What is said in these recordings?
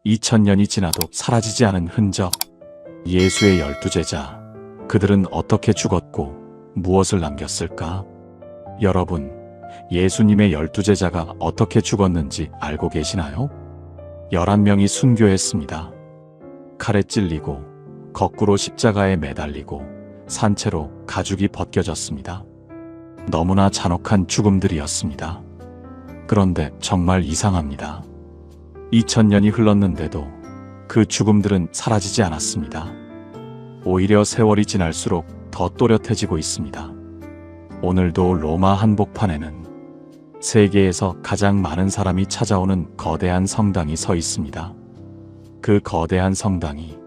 2000년이 지나도 사라지지 않은 흔적. 예수의 12제자. 그들은 어떻게 죽었고 무엇을 남겼을까? 여러분, 예수님의 12제자가 어떻게 죽었는지 알고 계시나요? 11명이 순교했습니다. 칼에 찔리고 거꾸로 십자가에 매달리고 산채로 가죽이 벗겨졌습니다. 너무나 잔혹한 죽음들이었습니다. 그런데 정말 이상합니다. 2000년이 흘렀는데도 그 죽음들은 사라지지 않았습니다. 오히려 세월이 지날수록 더 또렷해지고 있습니다. 오늘도 로마 한복판에는 세계에서 가장 많은 사람이 찾아오는 거대한 성당이 서 있습니다. 그 거대한 성당이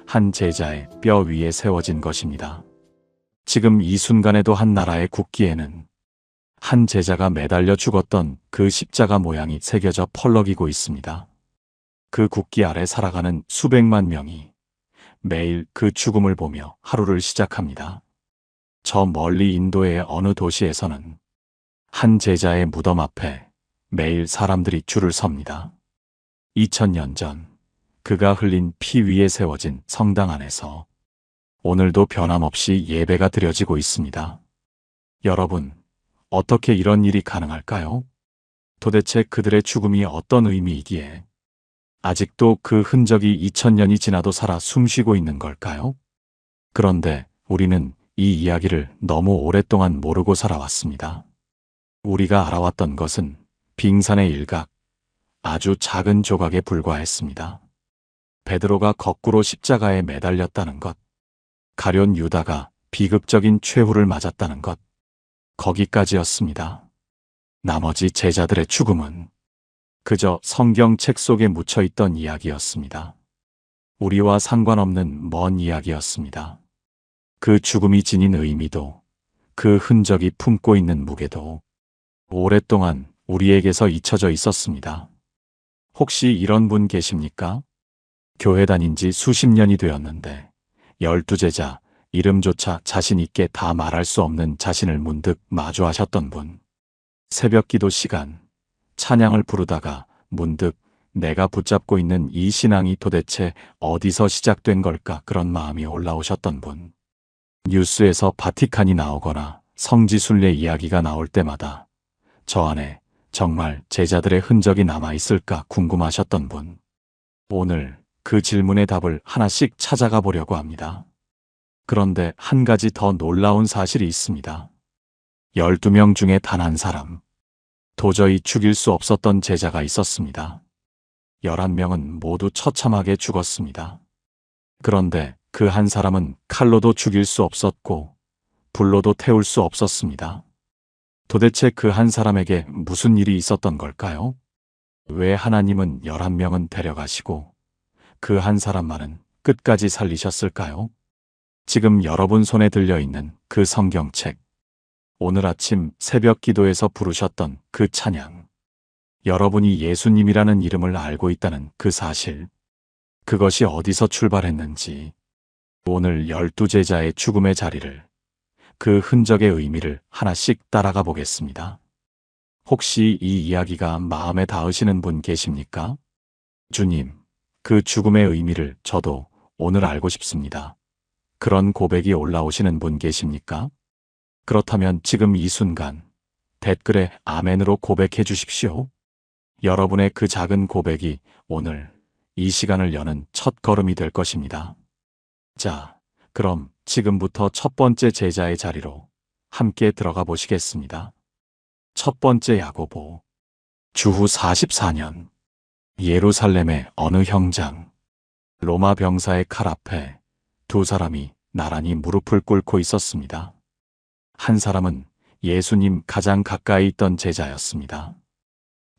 한 제자의 뼈 위에 세워진 것입니다. 지금 이 순간에도 한 나라의 국기에는 한 제자가 매달려 죽었던 그 십자가 모양이 새겨져 펄럭이고 있습니다. 그 국기 아래 살아가는 수백만 명이 매일 그 죽음을 보며 하루를 시작합니다. 저 멀리 인도의 어느 도시에서는 한 제자의 무덤 앞에 매일 사람들이 줄을 섭니다. 2000년 전 그가 흘린 피 위에 세워진 성당 안에서 오늘도 변함없이 예배가 드려지고 있습니다. 여러분, 어떻게 이런 일이 가능할까요? 도대체 그들의 죽음이 어떤 의미이기에 아직도 그 흔적이 2000년이 지나도 살아 숨쉬고 있는 걸까요? 그런데 우리는 이 이야기를 너무 오랫동안 모르고 살아왔습니다. 우리가 알아왔던 것은 빙산의 일각, 아주 작은 조각에 불과했습니다. 베드로가 거꾸로 십자가에 매달렸다는 것, 가룟 유다가 비극적인 최후를 맞았다는 것, 거기까지였습니다. 나머지 제자들의 죽음은 그저 성경책 속에 묻혀있던 이야기였습니다. 우리와 상관없는 먼 이야기였습니다. 그 죽음이 지닌 의미도, 그 흔적이 품고 있는 무게도 오랫동안 우리에게서 잊혀져 있었습니다. 혹시 이런 분 계십니까? 교회 다닌 지 수십 년이 되었는데 12제자 이름조차 자신 있게 다 말할 수 없는 자신을 문득 마주하셨던 분. 새벽 기도 시간, 찬양을 부르다가 문득 내가 붙잡고 있는 이 신앙이 도대체 어디서 시작된 걸까 그런 마음이 올라오셨던 분. 뉴스에서 바티칸이 나오거나 성지순례 이야기가 나올 때마다 저 안에 정말 제자들의 흔적이 남아있을까 궁금하셨던 분. 오늘 그 질문의 답을 하나씩 찾아가 보려고 합니다. 그런데 한 가지 더 놀라운 사실이 있습니다. 12명 중에 단 한 사람, 도저히 죽일 수 없었던 제자가 있었습니다. 11명은 모두 처참하게 죽었습니다. 그런데 그 한 사람은 칼로도 죽일 수 없었고 불로도 태울 수 없었습니다. 도대체 그 한 사람에게 무슨 일이 있었던 걸까요? 왜 하나님은 11명은 데려가시고 그 한 사람만은 끝까지 살리셨을까요? 지금 여러분 손에 들려있는 그 성경책, 오늘 아침 새벽 기도에서 부르셨던 그 찬양, 여러분이 예수님이라는 이름을 알고 있다는 그 사실, 그것이 어디서 출발했는지, 오늘 12제자의 죽음의 자리를, 그 흔적의 의미를 하나씩 따라가 보겠습니다. 혹시 이 이야기가 마음에 닿으시는 분 계십니까? 주님, 그 죽음의 의미를 저도 오늘 알고 싶습니다. 그런 고백이 올라오시는 분 계십니까? 그렇다면 지금 이 순간 댓글에 아멘으로 고백해 주십시오. 여러분의 그 작은 고백이 오늘 이 시간을 여는 첫 걸음이 될 것입니다. 자, 그럼 지금부터 첫 번째 제자의 자리로 함께 들어가 보시겠습니다. 첫 번째 야고보. 주후 44년 예루살렘의 어느 형장, 로마 병사의 칼 앞에 두 사람이 나란히 무릎을 꿇고 있었습니다. 한 사람은 예수님 가장 가까이 있던 제자였습니다.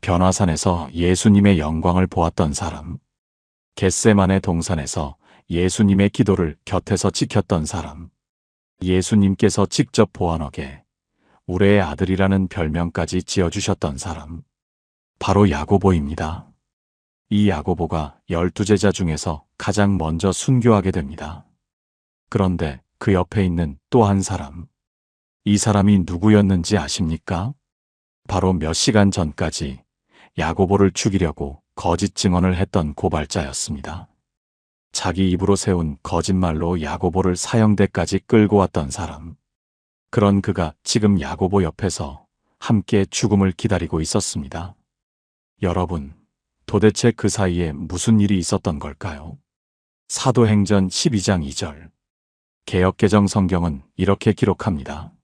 변화산에서 예수님의 영광을 보았던 사람, 겟세마네 동산에서 예수님의 기도를 곁에서 지켰던 사람, 예수님께서 직접 보아너게 우레의 아들이라는 별명까지 지어주셨던 사람, 바로 야고보입니다. 이 야고보가 12제자 중에서 가장 먼저 순교하게 됩니다. 그런데 그 옆에 있는 또 한 사람, 이 사람이 누구였는지 아십니까? 바로 몇 시간 전까지 야고보를 죽이려고 거짓 증언을 했던 고발자였습니다. 자기 입으로 세운 거짓말로 야고보를 사형대까지 끌고 왔던 사람. 그런 그가 지금 야고보 옆에서 함께 죽음을 기다리고 있었습니다. 여러분, 도대체 그 사이에 무슨 일이 있었던 걸까요? 사도행전 12장 2절. 개역개정 성경은 이렇게 기록합니다.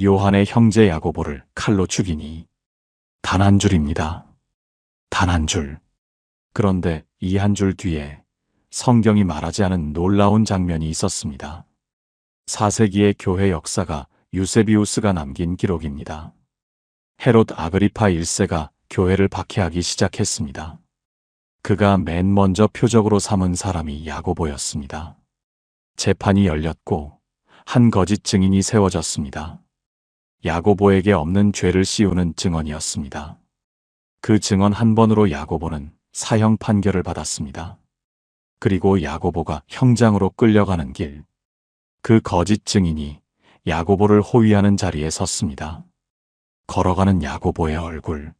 요한의 형제 야고보를 칼로 죽이니. 단 한 줄입니다. 단 한 줄. 그런데 이 한 줄 뒤에 성경이 말하지 않은 놀라운 장면이 있었습니다. 4세기의 교회 역사가 유세비우스가 남긴 기록입니다. 헤롯 아그리파 1세가 교회를 박해하기 시작했습니다. 그가 맨 먼저 표적으로 삼은 사람이 야고보였습니다. 재판이 열렸고 한 거짓 증인이 세워졌습니다. 야고보에게 없는 죄를 씌우는 증언이었습니다. 그 증언 한 번으로 야고보는 사형 판결을 받았습니다. 그리고 야고보가 형장으로 끌려가는 길, 그 거짓 증인이 야고보를 호위하는 자리에 섰습니다. 걸어가는 야고보의 얼굴,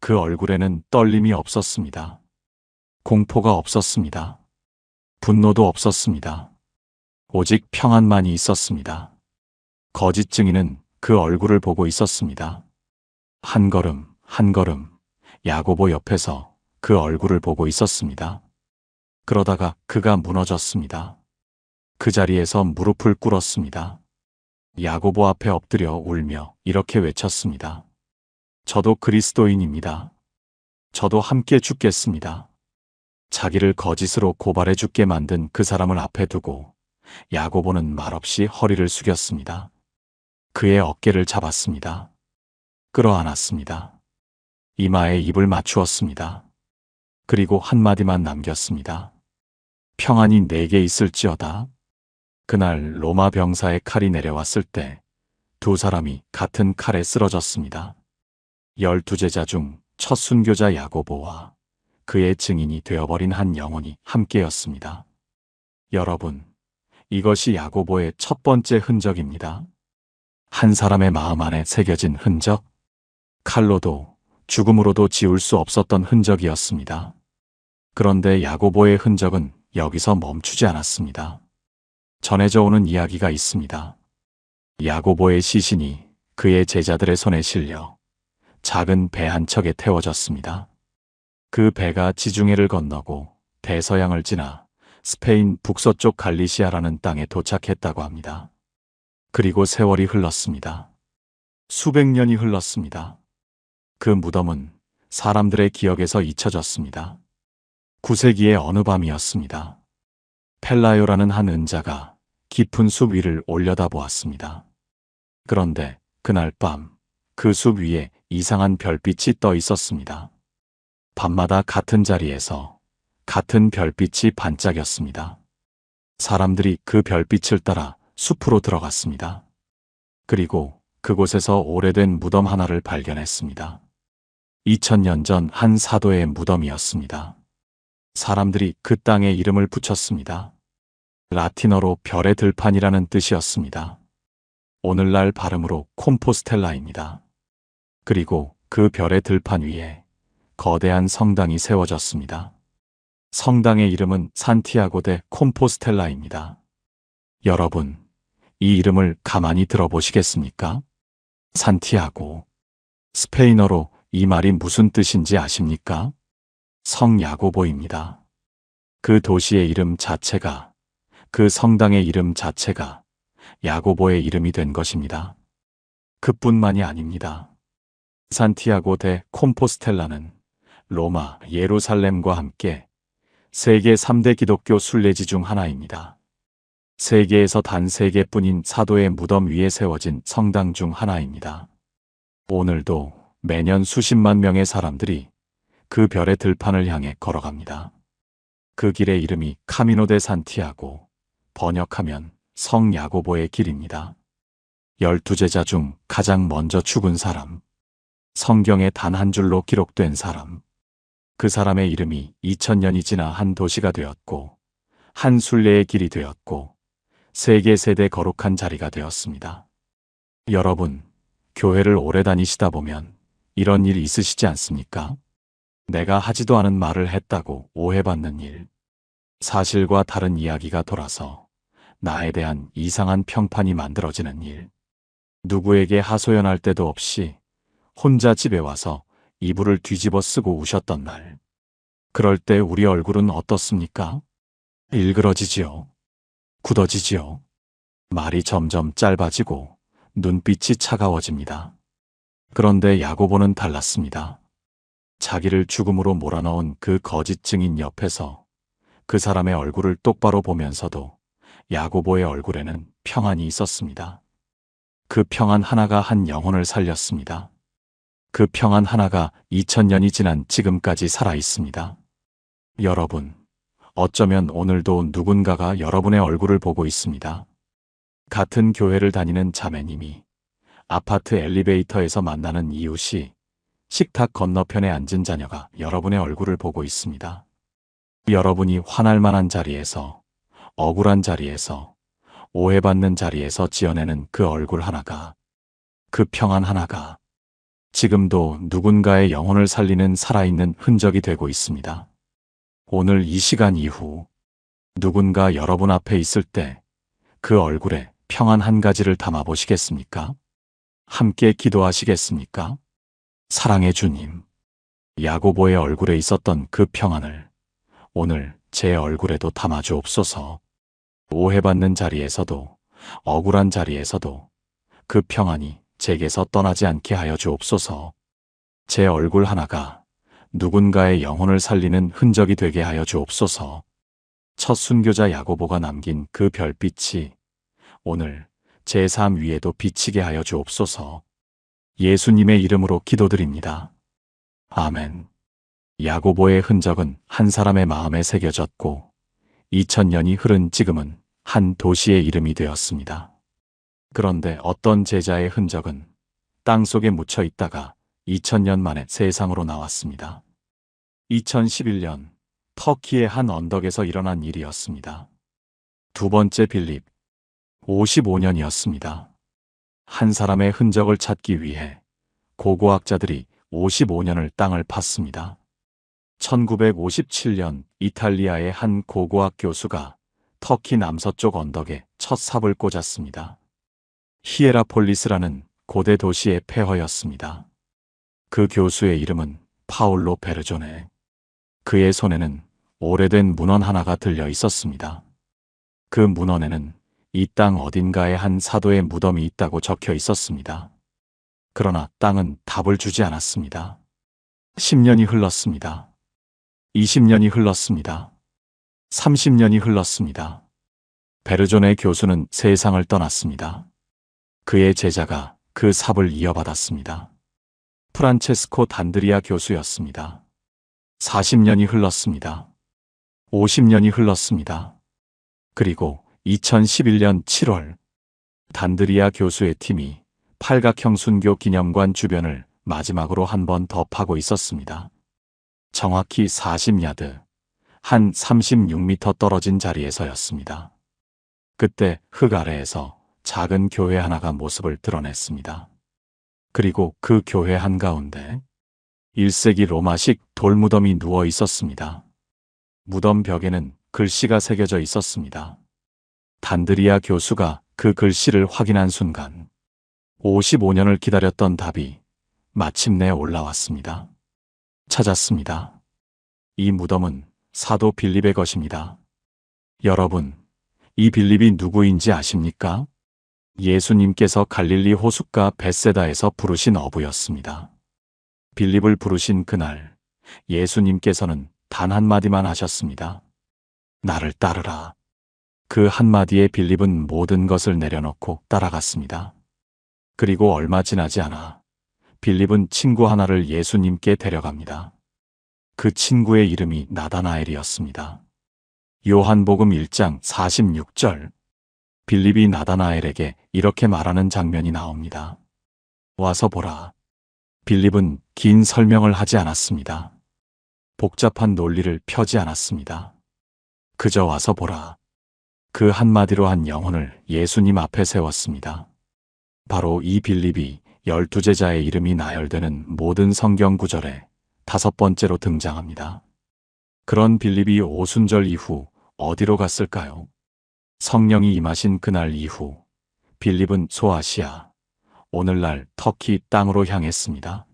그 얼굴에는 떨림이 없었습니다. 공포가 없었습니다. 분노도 없었습니다. 오직 평안만이 있었습니다. 거짓 증인은 그 얼굴을 보고 있었습니다. 한 걸음, 한 걸음, 야고보 옆에서 그 얼굴을 보고 있었습니다. 그러다가 그가 무너졌습니다. 그 자리에서 무릎을 꿇었습니다. 야고보 앞에 엎드려 울며 이렇게 외쳤습니다. 저도 그리스도인입니다. 저도 함께 죽겠습니다. 자기를 거짓으로 고발해 죽게 만든 그 사람을 앞에 두고 야고보는 말없이 허리를 숙였습니다. 그의 어깨를 잡았습니다. 끌어안았습니다. 이마에 입을 맞추었습니다. 그리고 한마디만 남겼습니다. 평안이 내게 있을지어다. 그날 로마 병사의 칼이 내려왔을 때 두 사람이 같은 칼에 쓰러졌습니다. 12제자 중 첫 순교자 야고보와 그의 증인이 되어버린 한 영혼이 함께였습니다. 여러분, 이것이 야고보의 첫 번째 흔적입니다. 한 사람의 마음 안에 새겨진 흔적, 칼로도 죽음으로도 지울 수 없었던 흔적이었습니다. 그런데 야고보의 흔적은 여기서 멈추지 않았습니다. 전해져 오는 이야기가 있습니다. 야고보의 시신이 그의 제자들의 손에 실려 작은 배 한 척에 태워졌습니다. 그 배가 지중해를 건너고 대서양을 지나 스페인 북서쪽 갈리시아라는 땅에 도착했다고 합니다. 그리고 세월이 흘렀습니다. 수백 년이 흘렀습니다. 그 무덤은 사람들의 기억에서 잊혀졌습니다. 9세기의 어느 밤이었습니다. 펠라요라는 한 은자가 깊은 숲 위를 올려다보았습니다. 그런데 그날 밤 그 숲 위에 이상한 별빛이 떠 있었습니다. 밤마다 같은 자리에서 같은 별빛이 반짝였습니다. 사람들이 그 별빛을 따라 숲으로 들어갔습니다. 그리고 그곳에서 오래된 무덤 하나를 발견했습니다. 2000년 전 한 사도의 무덤이었습니다. 사람들이 그 땅에 이름을 붙였습니다. 라틴어로 별의 들판이라는 뜻이었습니다. 오늘날 발음으로 콤포스텔라입니다. 그리고 그 별의 들판 위에 거대한 성당이 세워졌습니다. 성당의 이름은 산티아고 데 콤포스텔라입니다. 여러분, 이 이름을 가만히 들어보시겠습니까? 산티아고. 스페인어로 이 말이 무슨 뜻인지 아십니까? 성 야고보입니다. 그 도시의 이름 자체가, 그 성당의 이름 자체가 야고보의 이름이 된 것입니다. 그뿐만이 아닙니다. 산티아고 데 콤포스텔라는 로마, 예루살렘과 함께 세계 3대 기독교 순례지 중 하나입니다. 세계에서 단 3개뿐인 사도의 무덤 위에 세워진 성당 중 하나입니다. 오늘도 매년 수십만 명의 사람들이 그 별의 들판을 향해 걸어갑니다. 그 길의 이름이 카미노 데 산티아고, 번역하면 성 야고보의 길입니다. 12제자 중 가장 먼저 죽은 사람, 성경에 단 한 줄로 기록된 사람, 그 사람의 이름이 2000년이 지나 한 도시가 되었고 한 순례의 길이 되었고 세계 세대 거룩한 자리가 되었습니다. 여러분, 교회를 오래 다니시다 보면 이런 일이 있으시지 않습니까? 내가 하지도 않은 말을 했다고 오해받는 일. 사실과 다른 이야기가 돌아서 나에 대한 이상한 평판이 만들어지는 일. 누구에게 하소연할 때도 없이 혼자 집에 와서 이불을 뒤집어 쓰고 우셨던 날. 그럴 때 우리 얼굴은 어떻습니까? 일그러지지요. 굳어지지요. 말이 점점 짧아지고 눈빛이 차가워집니다. 그런데 야고보는 달랐습니다. 자기를 죽음으로 몰아넣은 그 거짓 증인 옆에서 그 사람의 얼굴을 똑바로 보면서도 야고보의 얼굴에는 평안이 있었습니다. 그 평안 하나가 한 영혼을 살렸습니다. 그 평안 하나가 2000년이 지난 지금까지 살아 있습니다. 여러분, 어쩌면 오늘도 누군가가 여러분의 얼굴을 보고 있습니다. 같은 교회를 다니는 자매님이 아파트 엘리베이터에서 만나는 이웃이 식탁 건너편에 앉은 자녀가 여러분의 얼굴을 보고 있습니다. 여러분이 화날 만한 자리에서, 억울한 자리에서, 오해받는 자리에서 지어내는 그 얼굴 하나가, 그 평안 하나가 지금도 누군가의 영혼을 살리는 살아있는 흔적이 되고 있습니다. 오늘 이 시간 이후 누군가 여러분 앞에 있을 때 그 얼굴에 평안 한 가지를 담아 보시겠습니까? 함께 기도하시겠습니까? 사랑의 주님, 야고보의 얼굴에 있었던 그 평안을 오늘 제 얼굴에도 담아 주옵소서. 오해받는 자리에서도, 억울한 자리에서도 그 평안이 제게서 떠나지 않게 하여 주옵소서. 제 얼굴 하나가 누군가의 영혼을 살리는 흔적이 되게 하여 주옵소서. 첫 순교자 야고보가 남긴 그 별빛이 오늘 제 삶 위에도 비치게 하여 주옵소서. 예수님의 이름으로 기도드립니다. 아멘. 야고보의 흔적은 한 사람의 마음에 새겨졌고 2000년이 흐른 지금은 한 도시의 이름이 되었습니다. 그런데 어떤 제자의 흔적은 땅 속에 묻혀 있다가 2000년 만에 세상으로 나왔습니다. 2011년 터키의 한 언덕에서 일어난 일이었습니다. 두 번째 빌립, 55년이었습니다. 한 사람의 흔적을 찾기 위해 고고학자들이 55년을 땅을 팠습니다. 1957년 이탈리아의 한 고고학 교수가 터키 남서쪽 언덕에 첫 삽을 꽂았습니다. 히에라폴리스라는 고대 도시의 폐허였습니다. 그 교수의 이름은 파올로 베르조네. 그의 손에는 오래된 문헌 하나가 들려 있었습니다. 그 문헌에는 이 땅 어딘가에 한 사도의 무덤이 있다고 적혀 있었습니다. 그러나 땅은 답을 주지 않았습니다. 10년이 흘렀습니다. 20년이 흘렀습니다. 30년이 흘렀습니다. 베르조네 교수는 세상을 떠났습니다. 그의 제자가 그 삽을 이어받았습니다. 프란체스코 단드리아 교수였습니다. 40년이 흘렀습니다. 50년이 흘렀습니다. 그리고 2011년 7월 단드리아 교수의 팀이 팔각형 순교 기념관 주변을 마지막으로 한 번 더 파고 있었습니다. 정확히 40야드, 한 36m 떨어진 자리에서였습니다. 그때 흙 아래에서 작은 교회 하나가 모습을 드러냈습니다. 그리고 그 교회 한가운데 1세기 로마식 돌무덤이 누워 있었습니다. 무덤 벽에는 글씨가 새겨져 있었습니다. 단드리아 교수가 그 글씨를 확인한 순간 55년을 기다렸던 답이 마침내 올라왔습니다. 찾았습니다. 이 무덤은 사도 빌립의 것입니다. 여러분, 이 빌립이 누구인지 아십니까? 예수님께서 갈릴리 호숫가 벳세다에서 부르신 어부였습니다. 빌립을 부르신 그날 예수님께서는 단 한마디만 하셨습니다. 나를 따르라. 그 한마디에 빌립은 모든 것을 내려놓고 따라갔습니다. 그리고 얼마 지나지 않아 빌립은 친구 하나를 예수님께 데려갑니다. 그 친구의 이름이 나다나엘이었습니다. 요한복음 1장 46절, 빌립이 나다나엘에게 이렇게 말하는 장면이 나옵니다. 와서 보라. 빌립은 긴 설명을 하지 않았습니다. 복잡한 논리를 펴지 않았습니다. 그저 와서 보라. 그 한마디로 한 영혼을 예수님 앞에 세웠습니다. 바로 이 빌립이 12제자의 이름이 나열되는 모든 성경 구절에 5번째로 등장합니다. 그런 빌립이 오순절 이후 어디로 갔을까요? 성령이 임하신 그날 이후 빌립은 소아시아, 오늘날 터키 땅으로 향했습니다.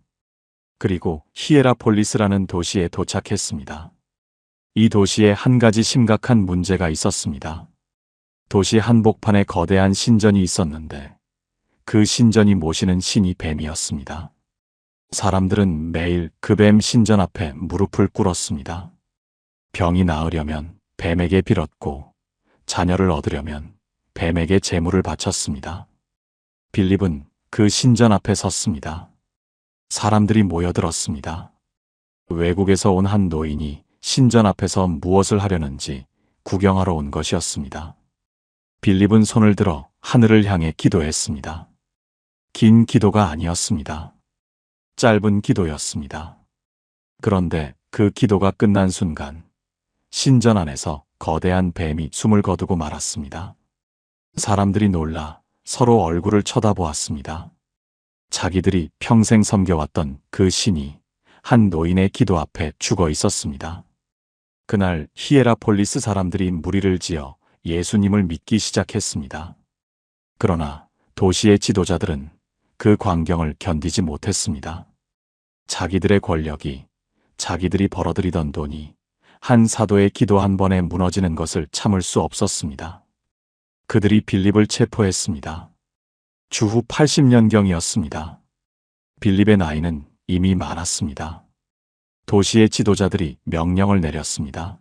그리고 히에라폴리스라는 도시에 도착했습니다. 이 도시에 한 가지 심각한 문제가 있었습니다. 도시 한복판에 거대한 신전이 있었는데 그 신전이 모시는 신이 뱀이었습니다. 사람들은 매일 그 뱀 신전 앞에 무릎을 꿇었습니다. 병이 나으려면 뱀에게 빌었고 자녀를 얻으려면 뱀에게 제물을 바쳤습니다. 빌립은 그 신전 앞에 섰습니다. 사람들이 모여들었습니다. 외국에서 온 한 노인이 신전 앞에서 무엇을 하려는지 구경하러 온 것이었습니다. 빌립은 손을 들어 하늘을 향해 기도했습니다. 긴 기도가 아니었습니다. 짧은 기도였습니다. 그런데 그 기도가 끝난 순간 신전 안에서 거대한 뱀이 숨을 거두고 말았습니다. 사람들이 놀라 서로 얼굴을 쳐다보았습니다. 자기들이 평생 섬겨왔던 그 신이 한 노인의 기도 앞에 죽어 있었습니다. 그날 히에라폴리스 사람들이 무리를 지어 예수님을 믿기 시작했습니다. 그러나 도시의 지도자들은 그 광경을 견디지 못했습니다. 자기들의 권력이, 자기들이 벌어들이던 돈이 한 사도의 기도 한 번에 무너지는 것을 참을 수 없었습니다. 그들이 빌립을 체포했습니다. 주후 80년경이었습니다. 빌립의 나이는 이미 많았습니다. 도시의 지도자들이 명령을 내렸습니다.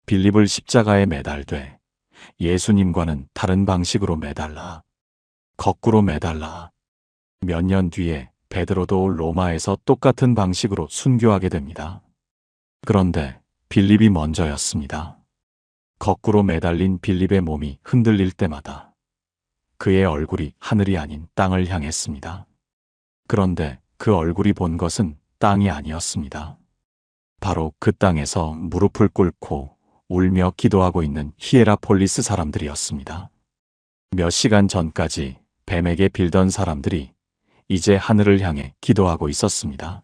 빌립을 십자가에 매달되 예수님과는 다른 방식으로 매달라. 거꾸로 매달라. 몇 년 뒤에 베드로도 로마에서 똑같은 방식으로 순교하게 됩니다. 그런데 빌립이 먼저였습니다. 거꾸로 매달린 빌립의 몸이 흔들릴 때마다 그의 얼굴이 하늘이 아닌 땅을 향했습니다. 그런데 그 얼굴이 본 것은 땅이 아니었습니다. 바로 그 땅에서 무릎을 꿇고 울며 기도하고 있는 히에라폴리스 사람들이었습니다. 몇 시간 전까지 뱀에게 빌던 사람들이 이제 하늘을 향해 기도하고 있었습니다.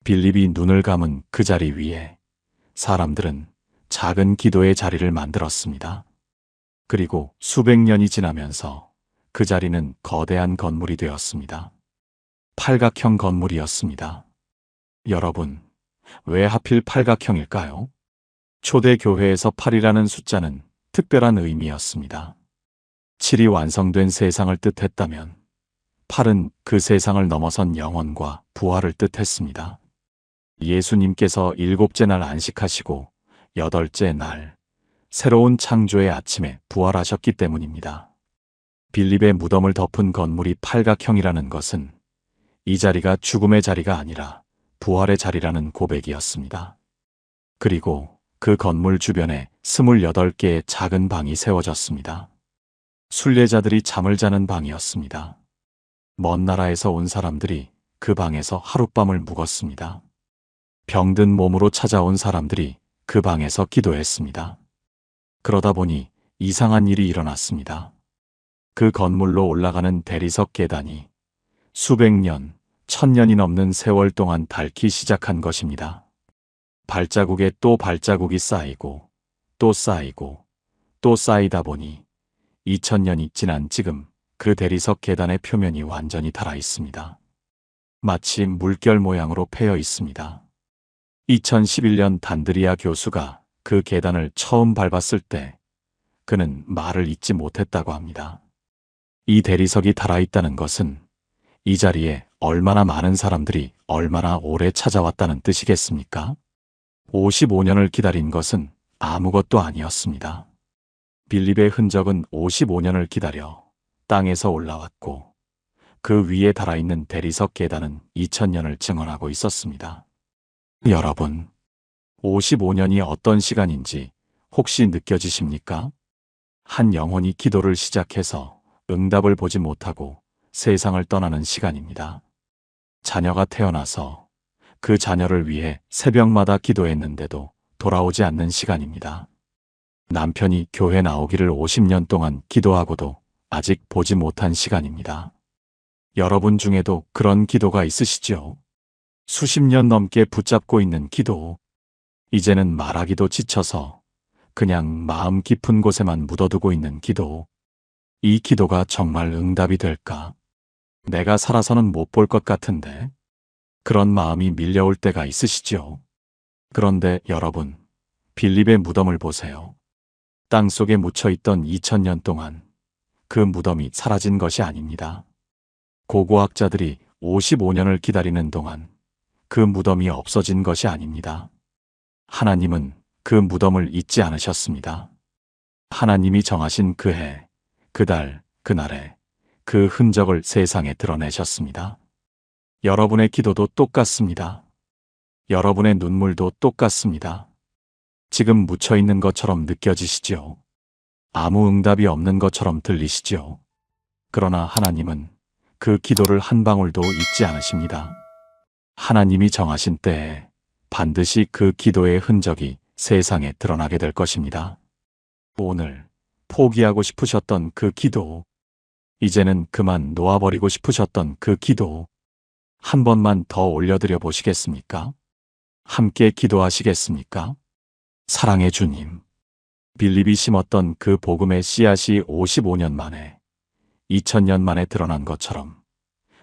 빌립이 눈을 감은 그 자리 위에 사람들은 작은 기도의 자리를 만들었습니다. 그리고 수백 년이 지나면서 그 자리는 거대한 건물이 되었습니다. 팔각형 건물이었습니다. 여러분, 왜 하필 팔각형일까요? 초대 교회에서 8이라는 숫자는 특별한 의미였습니다. 7이 완성된 세상을 뜻했다면 8은 그 세상을 넘어선 영원과 부활을 뜻했습니다. 예수님께서 7째 날 안식하시고 8째 날 새로운 창조의 아침에 부활하셨기 때문입니다. 빌립의 무덤을 덮은 건물이 팔각형이라는 것은 이 자리가 죽음의 자리가 아니라 부활의 자리라는 고백이었습니다. 그리고 그 건물 주변에 28개의 작은 방이 세워졌습니다. 순례자들이 잠을 자는 방이었습니다. 먼 나라에서 온 사람들이 그 방에서 하룻밤을 묵었습니다. 병든 몸으로 찾아온 사람들이 그 방에서 기도했습니다. 그러다 보니 이상한 일이 일어났습니다. 그 건물로 올라가는 대리석 계단이 수백 년, 1000년이 넘는 세월 동안 닳기 시작한 것입니다. 발자국에 또 발자국이 쌓이고 또 쌓이고 또 쌓이다 보니 2000년이 지난 지금 그 대리석 계단의 표면이 완전히 닳아 있습니다. 마치 물결 모양으로 패여 있습니다. 2011년 단드리아 교수가 그 계단을 처음 밟았을 때 그는 말을 잇지 못했다고 합니다. 이 대리석이 닳아있다는 것은 이 자리에 얼마나 많은 사람들이 얼마나 오래 찾아왔다는 뜻이겠습니까? 55년을 기다린 것은 아무것도 아니었습니다. 빌립의 흔적은 55년을 기다려 땅에서 올라왔고 그 위에 달아있는 대리석 계단은 2000년을 증언하고 있었습니다. 여러분, 55년이 어떤 시간인지 혹시 느껴지십니까? 한 영혼이 기도를 시작해서 응답을 보지 못하고 세상을 떠나는 시간입니다. 자녀가 태어나서 그 자녀를 위해 새벽마다 기도했는데도 돌아오지 않는 시간입니다. 남편이 교회 나오기를 50년 동안 기도하고도 아직 보지 못한 시간입니다. 여러분 중에도 그런 기도가 있으시죠? 수십 년 넘게 붙잡고 있는 기도. 이제는 말하기도 지쳐서 그냥 마음 깊은 곳에만 묻어두고 있는 기도. 이 기도가 정말 응답이 될까? 내가 살아서는 못 볼 것 같은데. 그런 마음이 밀려올 때가 있으시죠? 그런데 여러분, 빌립의 무덤을 보세요. 땅 속에 묻혀있던 2000년 동안 그 무덤이 사라진 것이 아닙니다. 고고학자들이 55년을 기다리는 동안 그 무덤이 없어진 것이 아닙니다. 하나님은 그 무덤을 잊지 않으셨습니다. 하나님이 정하신 그 해, 그 달, 그날에 그 흔적을 세상에 드러내셨습니다. 여러분의 기도도 똑같습니다. 여러분의 눈물도 똑같습니다. 지금 묻혀있는 것처럼 느껴지시죠? 아무 응답이 없는 것처럼 들리시죠? 그러나 하나님은 그 기도를 한 방울도 잊지 않으십니다. 하나님이 정하신 때에 반드시 그 기도의 흔적이 세상에 드러나게 될 것입니다. 오늘 포기하고 싶으셨던 그 기도, 이제는 그만 놓아버리고 싶으셨던 그 기도, 한 번만 더 올려드려 보시겠습니까? 함께 기도하시겠습니까? 사랑의 주님, 빌립이 심었던 그 복음의 씨앗이 55년 만에, 2000년 만에 드러난 것처럼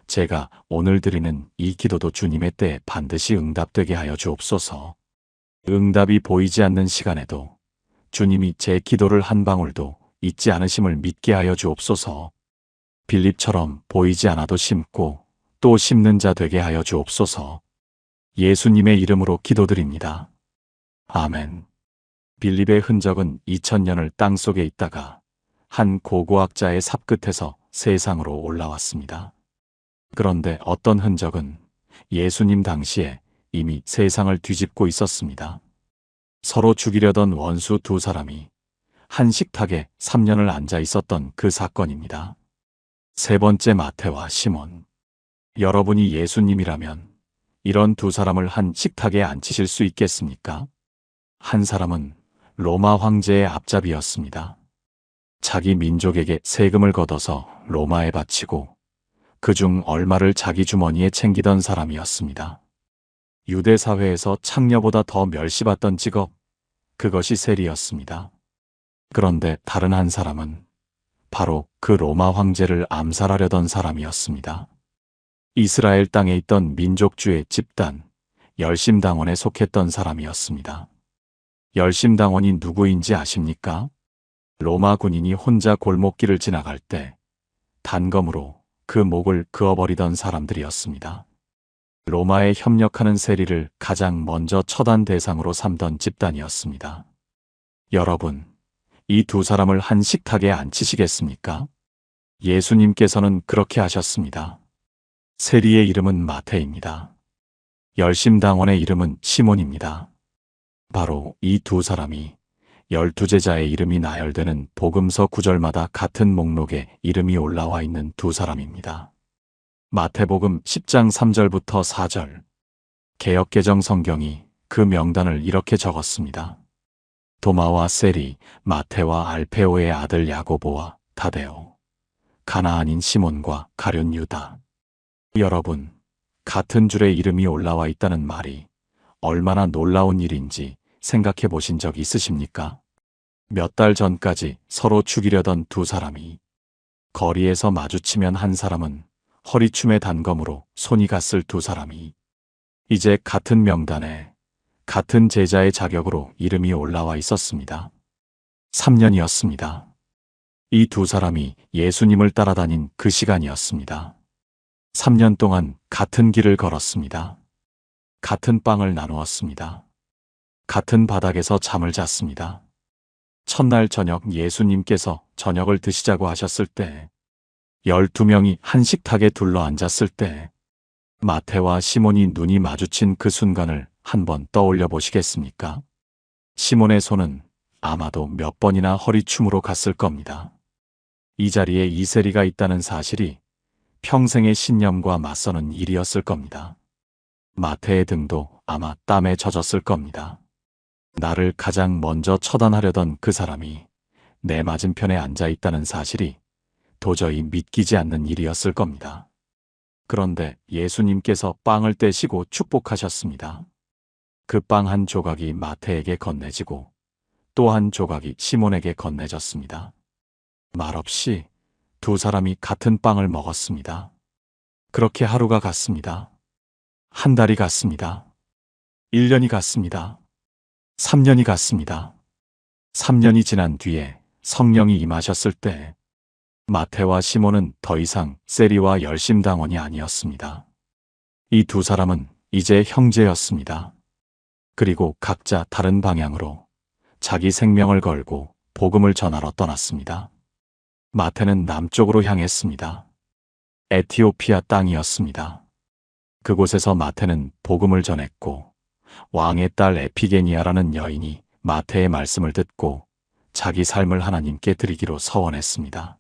제가 오늘 드리는 이 기도도 주님의 때에 반드시 응답되게 하여 주옵소서. 응답이 보이지 않는 시간에도 주님이 제 기도를 한 방울도 잊지 않으심을 믿게 하여 주옵소서. 빌립처럼 보이지 않아도 심고 또 심는 자 되게 하여 주옵소서. 예수님의 이름으로 기도드립니다. 아멘. 빌립의 흔적은 2000년을 땅속에 있다가 한 고고학자의 삽끝에서 세상으로 올라왔습니다. 그런데 어떤 흔적은 예수님 당시에 이미 세상을 뒤집고 있었습니다. 서로 죽이려던 원수 두 사람이 한 식탁에 3년을 앉아 있었던 그 사건입니다. 세 번째, 마태와 시몬. 여러분이 예수님이라면 이런 두 사람을 한 식탁에 앉히실 수 있겠습니까? 한 사람은 로마 황제의 앞잡이였습니다. 자기 민족에게 세금을 걷어서 로마에 바치고 그중 얼마를 자기 주머니에 챙기던 사람이었습니다. 유대 사회에서 창녀보다 더 멸시받던 직업, 그것이 세리였습니다. 그런데 다른 한 사람은 바로 그 로마 황제를 암살하려던 사람이었습니다. 이스라엘 땅에 있던 민족주의 집단, 열심당원에 속했던 사람이었습니다. 열심당원이 누구인지 아십니까? 로마 군인이 혼자 골목길을 지나갈 때 단검으로 그 목을 그어버리던 사람들이었습니다. 로마에 협력하는 세리를 가장 먼저 처단 대상으로 삼던 집단이었습니다. 여러분, 이 두 사람을 한 식탁에 앉히시겠습니까? 예수님께서는 그렇게 하셨습니다. 세리의 이름은 마태입니다. 열심당원의 이름은 시몬입니다. 바로 이 두 사람이 12제자의 이름이 나열되는 복음서 9절마다 같은 목록에 이름이 올라와 있는 두 사람입니다. 마태복음 10장 3절부터 4절. 개역개정 성경이 그 명단을 이렇게 적었습니다. 도마와 세리, 마태와 알페오의 아들 야고보와 다데오, 가나안인 시몬과 가룟 유다. 여러분, 같은 줄에 이름이 올라와 있다는 말이 얼마나 놀라운 일인지 생각해 보신 적 있으십니까? 몇 달 전까지 서로 죽이려던 두 사람이 거리에서 마주치면 한 사람은 허리춤에 단검으로 손이 갔을 두 사람이 이제 같은 명단에 같은 제자의 자격으로 이름이 올라와 있었습니다. 3년이었습니다. 이 두 사람이 예수님을 따라다닌 그 시간이었습니다. 3년 동안 같은 길을 걸었습니다. 같은 빵을 나누었습니다. 같은 바닥에서 잠을 잤습니다. 첫날 저녁 예수님께서 저녁을 드시자고 하셨을 때 12명이 한 식탁에 둘러앉았을 때 마태와 시몬이 눈이 마주친 그 순간을 한번 떠올려 보시겠습니까? 시몬의 손은 아마도 몇 번이나 허리춤으로 갔을 겁니다. 이 자리에 이 세리가 있다는 사실이 평생의 신념과 맞서는 일이었을 겁니다. 마태의 등도 아마 땀에 젖었을 겁니다. 나를 가장 먼저 처단하려던 그 사람이 내 맞은편에 앉아 있다는 사실이 도저히 믿기지 않는 일이었을 겁니다. 그런데 예수님께서 빵을 떼시고 축복하셨습니다. 그 빵 한 조각이 마태에게 건네지고 또 한 조각이 시몬에게 건네졌습니다. 말없이 두 사람이 같은 빵을 먹었습니다. 그렇게 하루가 갔습니다. 한 달이 갔습니다. 1년이 갔습니다. 3년이 갔습니다. 3년이 지난 뒤에 성령이 임하셨을 때 마태와 시몬은 더 이상 세리와 열심당원이 아니었습니다. 이 두 사람은 이제 형제였습니다. 그리고 각자 다른 방향으로 자기 생명을 걸고 복음을 전하러 떠났습니다. 마태는 남쪽으로 향했습니다. 에티오피아 땅이었습니다. 그곳에서 마태는 복음을 전했고 왕의 딸 에피게니아라는 여인이 마태의 말씀을 듣고 자기 삶을 하나님께 드리기로 서원했습니다.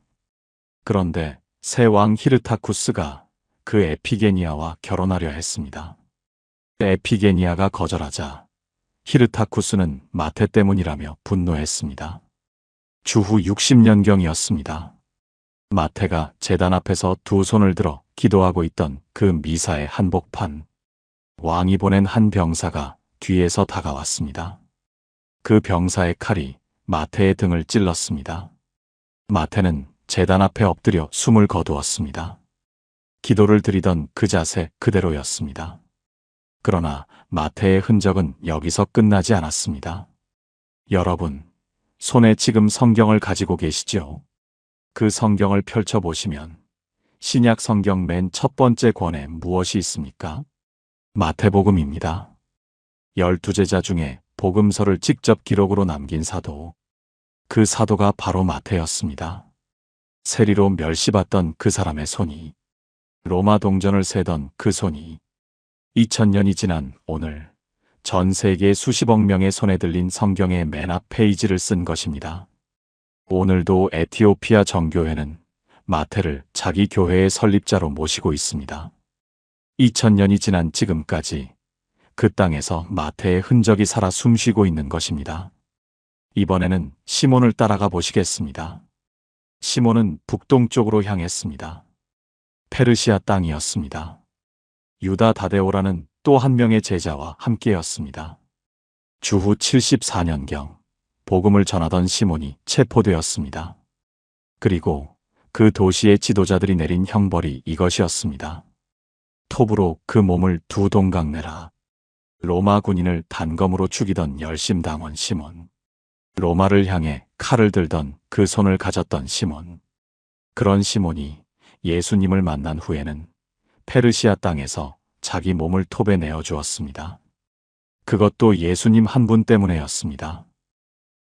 그런데 새 왕 히르타쿠스가 그 에피게니아와 결혼하려 했습니다. 에피게니아가 거절하자 히르타쿠스는 마태 때문이라며 분노했습니다. 주후 60년경이었습니다. 마태가 제단 앞에서 두 손을 들어 기도하고 있던 그 미사의 한복판, 왕이 보낸 한 병사가 뒤에서 다가왔습니다. 그 병사의 칼이 마태의 등을 찔렀습니다. 마태는 제단 앞에 엎드려 숨을 거두었습니다. 기도를 드리던 그 자세 그대로였습니다. 그러나 마태의 흔적은 여기서 끝나지 않았습니다. 여러분, 손에 지금 성경을 가지고 계시죠? 그 성경을 펼쳐보시면 신약 성경 맨 첫 번째 권에 무엇이 있습니까? 마태복음입니다. 12제자 중에 복음서를 직접 기록으로 남긴 사도, 그 사도가 바로 마태였습니다. 세리로 멸시받던 그 사람의 손이, 로마 동전을 세던 그 손이 2000년이 지난 오늘 전 세계 수십억 명의 손에 들린 성경의 맨 앞 페이지를 쓴 것입니다. 오늘도 에티오피아 정교회는 마태를 자기 교회의 설립자로 모시고 있습니다. 2000년이 지난 지금까지 그 땅에서 마태의 흔적이 살아 숨쉬고 있는 것입니다. 이번에는 시몬을 따라가 보시겠습니다. 시몬은 북동쪽으로 향했습니다. 페르시아 땅이었습니다. 유다 다데오라는 또 한 명의 제자와 함께였습니다. 주후 74년경 복음을 전하던 시몬이 체포되었습니다. 그리고 그 도시의 지도자들이 내린 형벌이 이것이었습니다. 톱으로 그 몸을 두 동강 내라. 로마 군인을 단검으로 죽이던 열심당원 시몬. 로마를 향해 칼을 들던 그 손을 가졌던 시몬. 그런 시몬이 예수님을 만난 후에는 페르시아 땅에서 자기 몸을 톱에 내어 주었습니다. 그것도 예수님 한 분 때문에였습니다.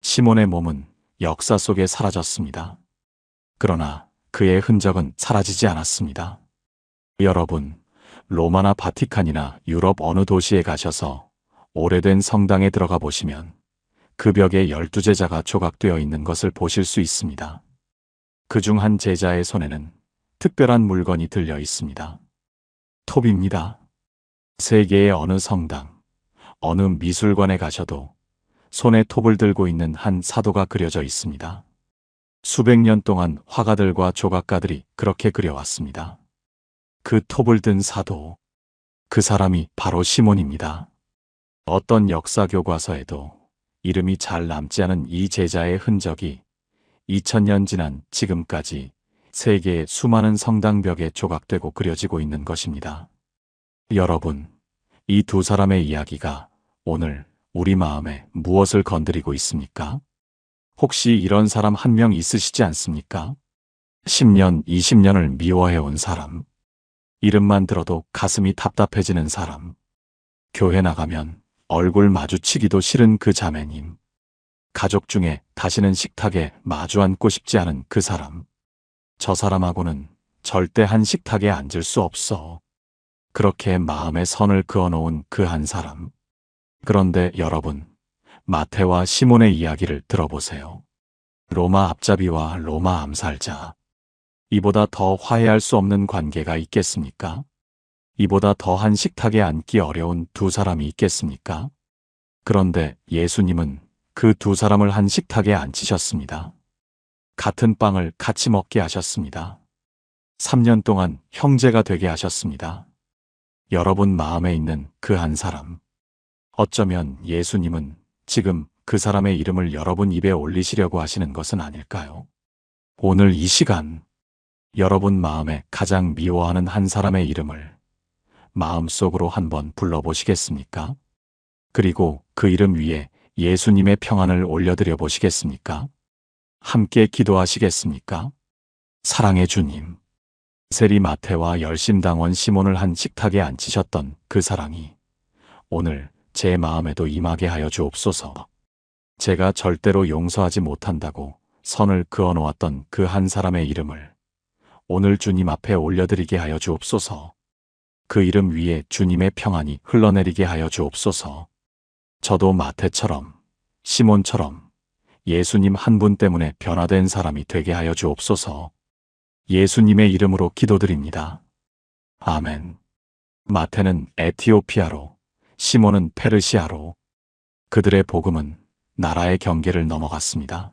시몬의 몸은 역사 속에 사라졌습니다. 그러나 그의 흔적은 사라지지 않았습니다. 여러분, 로마나 바티칸이나 유럽 어느 도시에 가셔서 오래된 성당에 들어가 보시면 그 벽에 12제자가 조각되어 있는 것을 보실 수 있습니다. 그중 한 제자의 손에는 특별한 물건이 들려 있습니다. 톱입니다. 세계의 어느 성당, 어느 미술관에 가셔도 손에 톱을 들고 있는 한 사도가 그려져 있습니다. 수백 년 동안 화가들과 조각가들이 그렇게 그려왔습니다. 그 톱을 든 사도, 그 사람이 바로 시몬입니다. 어떤 역사 교과서에도 이름이 잘 남지 않은 이 제자의 흔적이 2000년 지난 지금까지 세계의 수많은 성당벽에 조각되고 그려지고 있는 것입니다. 여러분, 이 두 사람의 이야기가 오늘 우리 마음에 무엇을 건드리고 있습니까? 혹시 이런 사람 한 명 있으시지 않습니까? 10년, 20년을 미워해온 사람, 이름만 들어도 가슴이 답답해지는 사람, 교회 나가면 얼굴 마주치기도 싫은 그 자매님, 가족 중에 다시는 식탁에 마주 앉고 싶지 않은 그 사람, 저 사람하고는 절대 한 식탁에 앉을 수 없어. 그렇게 마음에 선을 그어놓은 그 한 사람. 그런데 여러분, 마태와 시몬의 이야기를 들어보세요. 로마 앞잡이와 로마 암살자. 이보다 더 화해할 수 없는 관계가 있겠습니까? 이보다 더 한 식탁에 앉기 어려운 두 사람이 있겠습니까? 그런데 예수님은 그 두 사람을 한 식탁에 앉히셨습니다. 같은 빵을 같이 먹게 하셨습니다. 3년 동안 형제가 되게 하셨습니다. 여러분 마음에 있는 그 한 사람. 어쩌면 예수님은 지금 그 사람의 이름을 여러분 입에 올리시려고 하시는 것은 아닐까요? 오늘 이 시간, 여러분 마음에 가장 미워하는 한 사람의 이름을 마음속으로 한번 불러보시겠습니까? 그리고 그 이름 위에 예수님의 평안을 올려드려 보시겠습니까? 함께 기도하시겠습니까? 사랑의 주님, 세리 마태와 열심당원 시몬을 한 식탁에 앉히셨던 그 사랑이 오늘 제 마음에도 임하게 하여 주옵소서. 제가 절대로 용서하지 못한다고 선을 그어놓았던 그 한 사람의 이름을 오늘 주님 앞에 올려드리게 하여 주옵소서. 그 이름 위에 주님의 평안이 흘러내리게 하여 주옵소서. 저도 마태처럼, 시몬처럼 예수님 한 분 때문에 변화된 사람이 되게 하여 주옵소서. 예수님의 이름으로 기도드립니다. 아멘. 마태는 에티오피아로, 시몬은 페르시아로, 그들의 복음은 나라의 경계를 넘어갔습니다.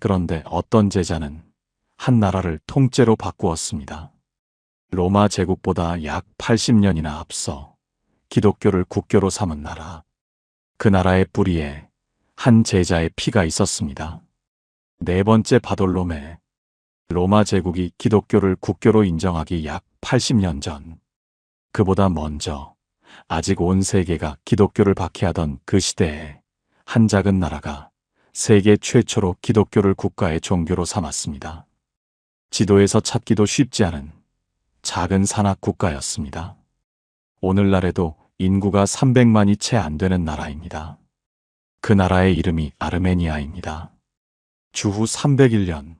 그런데 어떤 제자는 한 나라를 통째로 바꾸었습니다. 로마 제국보다 약 80년이나 앞서 기독교를 국교로 삼은 나라. 그 나라의 뿌리에 한 제자의 피가 있었습니다. 네 번째 바돌로메. 로마 제국이 기독교를 국교로 인정하기 약 80년 전. 그보다 먼저 아직 온 세계가 기독교를 박해하던 그 시대에 한 작은 나라가 세계 최초로 기독교를 국가의 종교로 삼았습니다. 지도에서 찾기도 쉽지 않은 작은 산악 국가였습니다. 오늘날에도 인구가 300만이 채 안 되는 나라입니다. 그 나라의 이름이 아르메니아입니다. 주후 301년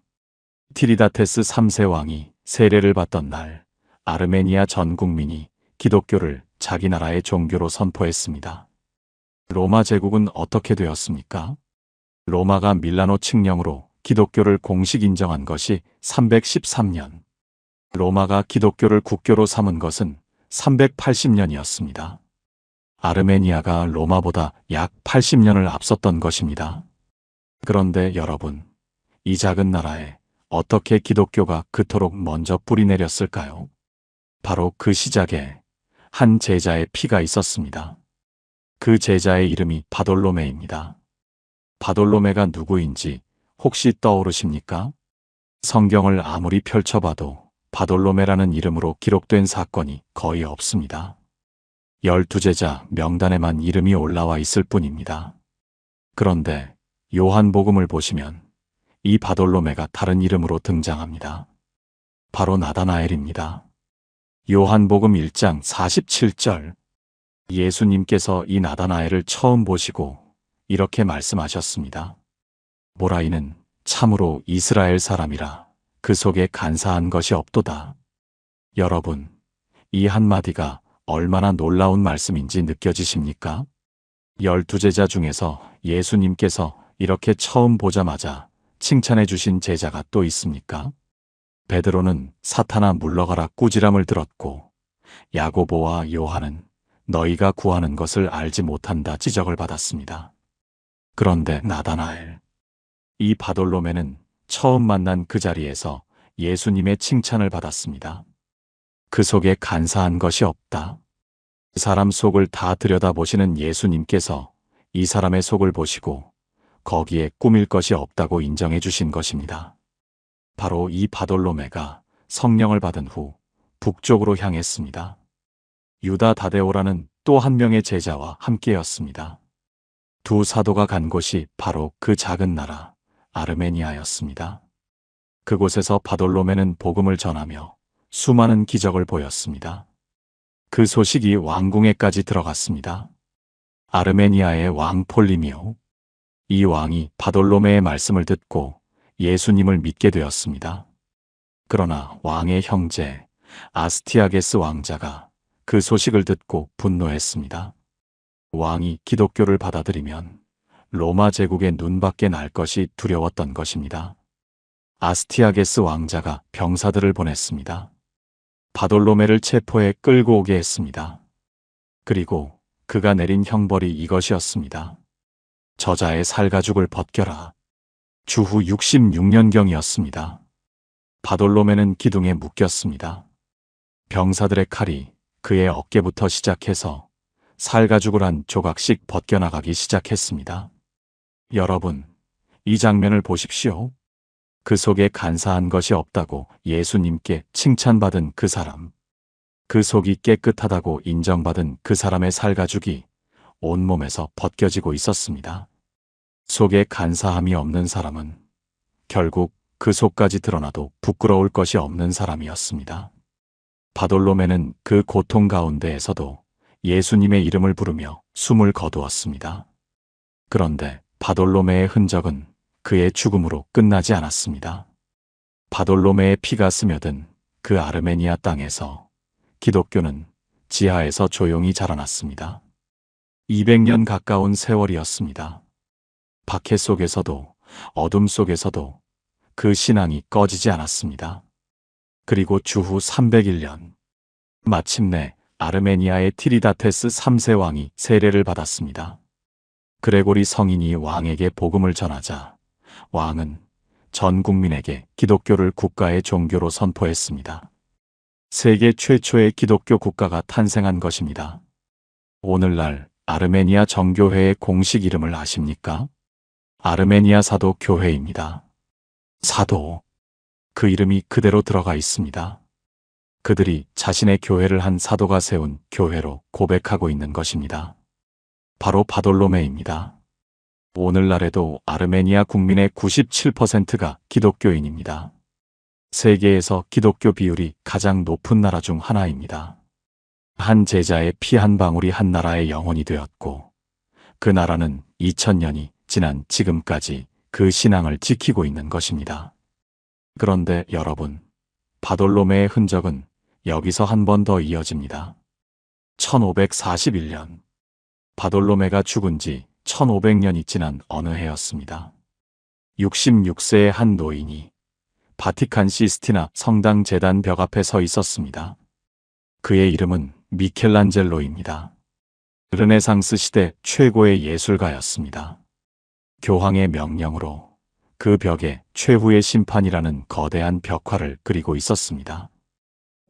티리다테스 3세 왕이 세례를 받던 날 아르메니아 전 국민이 기독교를 자기 나라의 종교로 선포했습니다. 로마 제국은 어떻게 되었습니까? 로마가 밀라노 칙령으로 기독교를 공식 인정한 것이 313년, 로마가 기독교를 국교로 삼은 것은 380년이었습니다. 아르메니아가 로마보다 약 80년을 앞섰던 것입니다. 그런데 여러분, 이 작은 나라에 어떻게 기독교가 그토록 먼저 뿌리내렸을까요? 바로 그 시작에 한 제자의 피가 있었습니다. 그 제자의 이름이 바돌로메입니다. 바돌로메가 누구인지 혹시 떠오르십니까? 성경을 아무리 펼쳐봐도 바돌로메라는 이름으로 기록된 사건이 거의 없습니다. 12제자 명단에만 이름이 올라와 있을 뿐입니다. 그런데 요한복음을 보시면 이 바돌로메가 다른 이름으로 등장합니다. 바로 나다나엘입니다. 요한복음 1장 47절. 예수님께서 이 나다나엘을 처음 보시고 이렇게 말씀하셨습니다. 보라, 이는 참으로 이스라엘 사람이라 그 속에 간사한 것이 없도다. 여러분, 이 한마디가 얼마나 놀라운 말씀인지 느껴지십니까? 12제자 중에서 예수님께서 이렇게 처음 보자마자 칭찬해 주신 제자가 또 있습니까? 베드로는 사탄아 물러가라 꾸지람을 들었고, 야고보와 요한은 너희가 구하는 것을 알지 못한다 지적을 받았습니다. 그런데 나다나엘, 이 바돌로메는 처음 만난 그 자리에서 예수님의 칭찬을 받았습니다. 그 속에 간사한 것이 없다. 사람 속을 다 들여다보시는 예수님께서 이 사람의 속을 보시고 거기에 꾸밀 것이 없다고 인정해 주신 것입니다. 바로 이 바돌로메가 성령을 받은 후 북쪽으로 향했습니다. 유다 다데오라는 또 한 명의 제자와 함께였습니다. 두 사도가 간 곳이 바로 그 작은 나라 아르메니아였습니다. 그곳에서 바돌로메는 복음을 전하며 수많은 기적을 보였습니다. 그 소식이 왕궁에까지 들어갔습니다. 아르메니아의 왕 폴리미오, 이 왕이 바돌로메의 말씀을 듣고 예수님을 믿게 되었습니다. 그러나 왕의 형제 아스티아게스 왕자가 그 소식을 듣고 분노했습니다. 왕이 기독교를 받아들이면 로마 제국의 눈밖에 날 것이 두려웠던 것입니다. 아스티아게스 왕자가 병사들을 보냈습니다. 바돌로메를 체포해 끌고 오게 했습니다. 그리고 그가 내린 형벌이 이것이었습니다. 저자의 살가죽을 벗겨라. 주후 66년경이었습니다. 바돌로메는 기둥에 묶였습니다. 병사들의 칼이 그의 어깨부터 시작해서 살가죽을 한 조각씩 벗겨나가기 시작했습니다. 여러분, 이 장면을 보십시오. 그 속에 간사한 것이 없다고 예수님께 칭찬받은 그 사람, 그 속이 깨끗하다고 인정받은 그 사람의 살가죽이 온몸에서 벗겨지고 있었습니다. 속에 간사함이 없는 사람은 결국 그 속까지 드러나도 부끄러울 것이 없는 사람이었습니다. 바돌로메는 그 고통 가운데에서도 예수님의 이름을 부르며 숨을 거두었습니다. 그런데 바돌로메의 흔적은 그의 죽음으로 끝나지 않았습니다. 바돌로메의 피가 스며든 그 아르메니아 땅에서 기독교는 지하에서 조용히 자라났습니다. 200년 가까운 세월이었습니다. 박해 속에서도 어둠 속에서도 그 신앙이 꺼지지 않았습니다. 그리고 주후 301년, 마침내 아르메니아의 티리다테스 3세 왕이 세례를 받았습니다. 그레고리 성인이 왕에게 복음을 전하자 왕은 전 국민에게 기독교를 국가의 종교로 선포했습니다. 세계 최초의 기독교 국가가 탄생한 것입니다. 오늘날 아르메니아 정교회의 공식 이름을 아십니까? 아르메니아 사도 교회입니다. 사도, 그 이름이 그대로 들어가 있습니다. 그들이 자신의 교회를 한 사도가 세운 교회로 고백하고 있는 것입니다. 바로 바돌로메입니다. 오늘날에도 아르메니아 국민의 97%가 기독교인입니다. 세계에서 기독교 비율이 가장 높은 나라 중 하나입니다. 한 제자의 피 한 방울이 한 나라의 영혼이 되었고, 그 나라는 2000년이 지난 지금까지 그 신앙을 지키고 있는 것입니다. 그런데 여러분, 바돌로메의 흔적은 여기서 한 번 더 이어집니다. 1541년, 바돌로메가 죽은 지 1500년이 지난 어느 해였습니다. 66세의 한 노인이 바티칸 시스티나 성당 재단 벽 앞에 서 있었습니다. 그의 이름은 미켈란젤로입니다. 르네상스 시대 최고의 예술가였습니다. 교황의 명령으로 그 벽에 최후의 심판이라는 거대한 벽화를 그리고 있었습니다.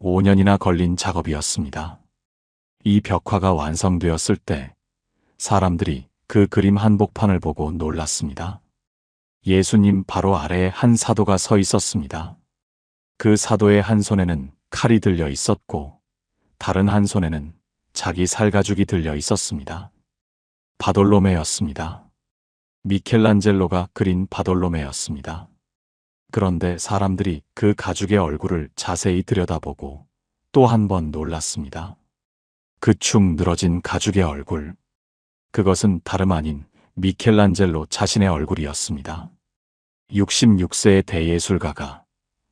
5년이나 걸린 작업이었습니다. 이 벽화가 완성되었을 때 사람들이 그 그림 한복판을 보고 놀랐습니다. 예수님 바로 아래에 한 사도가 서 있었습니다. 그 사도의 한 손에는 칼이 들려 있었고 다른 한 손에는 자기 살가죽이 들려 있었습니다. 바돌로메였습니다. 미켈란젤로가 그린 바돌로메였습니다. 그런데 사람들이 그 가죽의 얼굴을 자세히 들여다보고 또 한 번 놀랐습니다. 그 축 늘어진 가죽의 얼굴. 그것은 다름 아닌 미켈란젤로 자신의 얼굴이었습니다. 66세의 대예술가가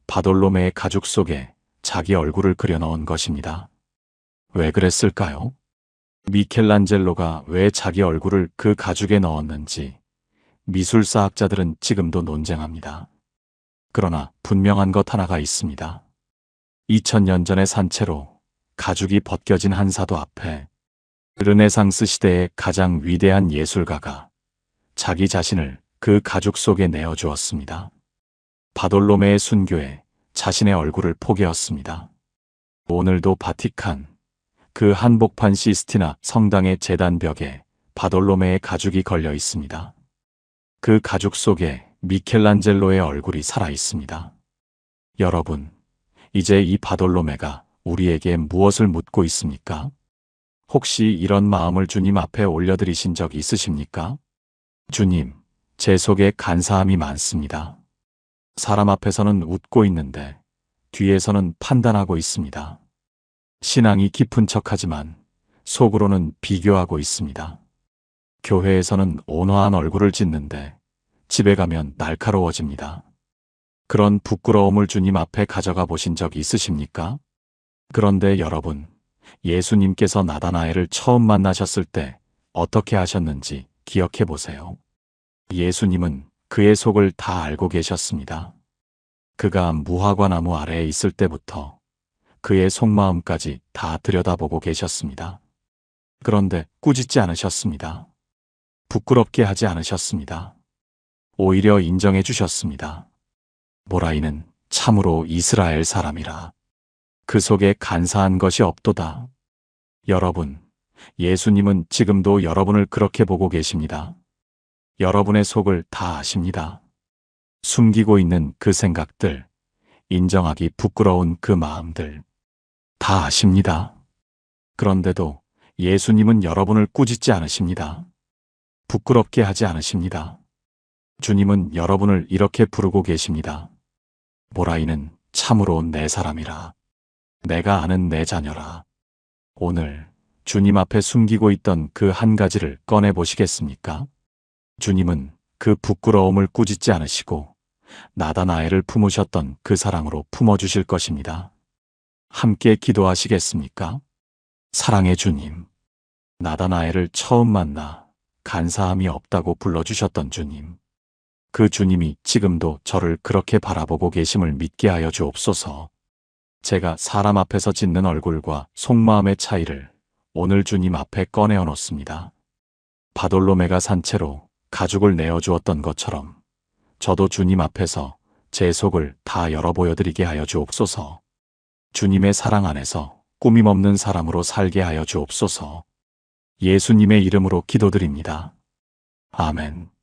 바돌로메의 가죽 속에 자기 얼굴을 그려넣은 것입니다. 왜 그랬을까요? 미켈란젤로가 왜 자기 얼굴을 그 가죽에 넣었는지 미술사학자들은 지금도 논쟁합니다. 그러나 분명한 것 하나가 있습니다. 2000년 전의 산채로 가죽이 벗겨진 한 사도 앞에 르네상스 시대의 가장 위대한 예술가가 자기 자신을 그 가죽 속에 내어주었습니다. 바돌로메의 순교에 자신의 얼굴을 포개었습니다. 오늘도 바티칸, 그 한복판 시스티나 성당의 제단벽에 바돌로메의 가죽이 걸려 있습니다. 그 가죽 속에 미켈란젤로의 얼굴이 살아 있습니다. 여러분, 이제 이 바돌로메가 우리에게 무엇을 묻고 있습니까? 혹시 이런 마음을 주님 앞에 올려드리신 적 있으십니까? 주님, 제 속에 간사함이 많습니다. 사람 앞에서는 웃고 있는데 뒤에서는 판단하고 있습니다. 신앙이 깊은 척하지만 속으로는 비교하고 있습니다. 교회에서는 온화한 얼굴을 짓는데 집에 가면 날카로워집니다. 그런 부끄러움을 주님 앞에 가져가 보신 적 있으십니까? 그런데 여러분, 예수님께서 나다나엘을 처음 만나셨을 때 어떻게 하셨는지 기억해 보세요. 예수님은 그의 속을 다 알고 계셨습니다. 그가 무화과나무 아래에 있을 때부터 그의 속마음까지 다 들여다보고 계셨습니다. 그런데 꾸짖지 않으셨습니다. 부끄럽게 하지 않으셨습니다. 오히려 인정해 주셨습니다. 모라이는 참으로 이스라엘 사람이라. 그 속에 간사한 것이 없도다. 여러분, 예수님은 지금도 여러분을 그렇게 보고 계십니다. 여러분의 속을 다 아십니다. 숨기고 있는 그 생각들, 인정하기 부끄러운 그 마음들, 다 아십니다. 그런데도 예수님은 여러분을 꾸짖지 않으십니다. 부끄럽게 하지 않으십니다. 주님은 여러분을 이렇게 부르고 계십니다. 보라이는 참으로 내 사람이라. 내가 아는 내 자녀라. 오늘 주님 앞에 숨기고 있던 그 한 가지를 꺼내 보시겠습니까? 주님은 그 부끄러움을 꾸짖지 않으시고 나다나엘을 품으셨던 그 사랑으로 품어주실 것입니다. 함께 기도하시겠습니까? 사랑의 주님, 나다나엘을 처음 만나 간사함이 없다고 불러주셨던 주님, 그 주님이 지금도 저를 그렇게 바라보고 계심을 믿게 하여 주옵소서. 제가 사람 앞에서 짓는 얼굴과 속마음의 차이를 오늘 주님 앞에 꺼내어 놓습니다. 바돌로메가 산채로 가죽을 내어주었던 것처럼 저도 주님 앞에서 제 속을 다 열어 보여드리게 하여 주옵소서. 주님의 사랑 안에서 꾸밈없는 사람으로 살게 하여 주옵소서. 예수님의 이름으로 기도드립니다. 아멘.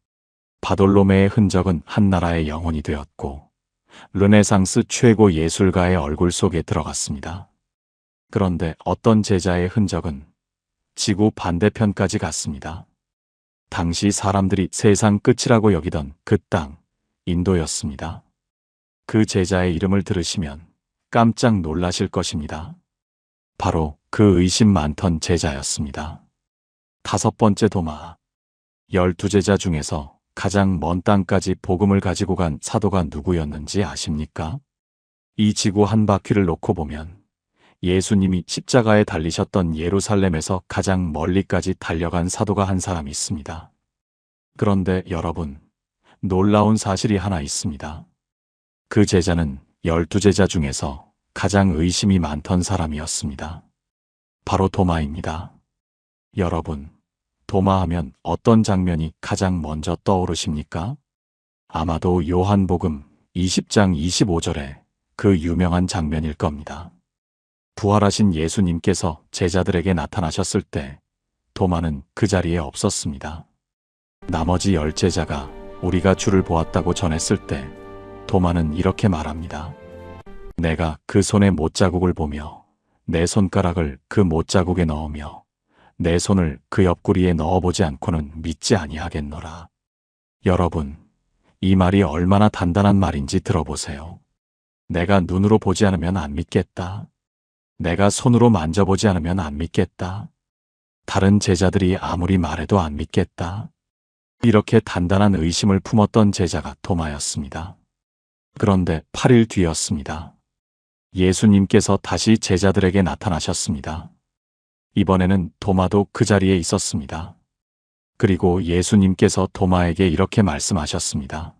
바돌로메의 흔적은 한 나라의 영혼이 되었고 르네상스 최고 예술가의 얼굴 속에 들어갔습니다. 그런데 어떤 제자의 흔적은 지구 반대편까지 갔습니다. 당시 사람들이 세상 끝이라고 여기던 그 땅, 인도였습니다. 그 제자의 이름을 들으시면 깜짝 놀라실 것입니다. 바로 그 의심 많던 제자였습니다. 5번째 도마. 12제자 중에서 가장 먼 땅까지 복음을 가지고 간 사도가 누구였는지 아십니까? 이 지구 한 바퀴를 놓고 보면 예수님이 십자가에 달리셨던 예루살렘에서 가장 멀리까지 달려간 사도가 한 사람 있습니다. 그런데 여러분, 놀라운 사실이 하나 있습니다. 그 제자는 12제자 중에서 가장 의심이 많던 사람이었습니다. 바로 도마입니다. 여러분, 도마하면 어떤 장면이 가장 먼저 떠오르십니까? 아마도 요한복음 20장 25절에 그 유명한 장면일 겁니다. 부활하신 예수님께서 제자들에게 나타나셨을 때 도마는 그 자리에 없었습니다. 나머지 10제자가 우리가 주를 보았다고 전했을 때 도마는 이렇게 말합니다. 내가 그 손의 못자국을 보며 내 손가락을 그 못자국에 넣으며 내 손을 그 옆구리에 넣어보지 않고는 믿지 아니하겠노라. 여러분, 이 말이 얼마나 단단한 말인지 들어보세요. 내가 눈으로 보지 않으면 안 믿겠다. 내가 손으로 만져보지 않으면 안 믿겠다. 다른 제자들이 아무리 말해도 안 믿겠다. 이렇게 단단한 의심을 품었던 제자가 도마였습니다. 그런데 8일 뒤였습니다. 예수님께서 다시 제자들에게 나타나셨습니다. 이번에는 도마도 그 자리에 있었습니다. 그리고 예수님께서 도마에게 이렇게 말씀하셨습니다.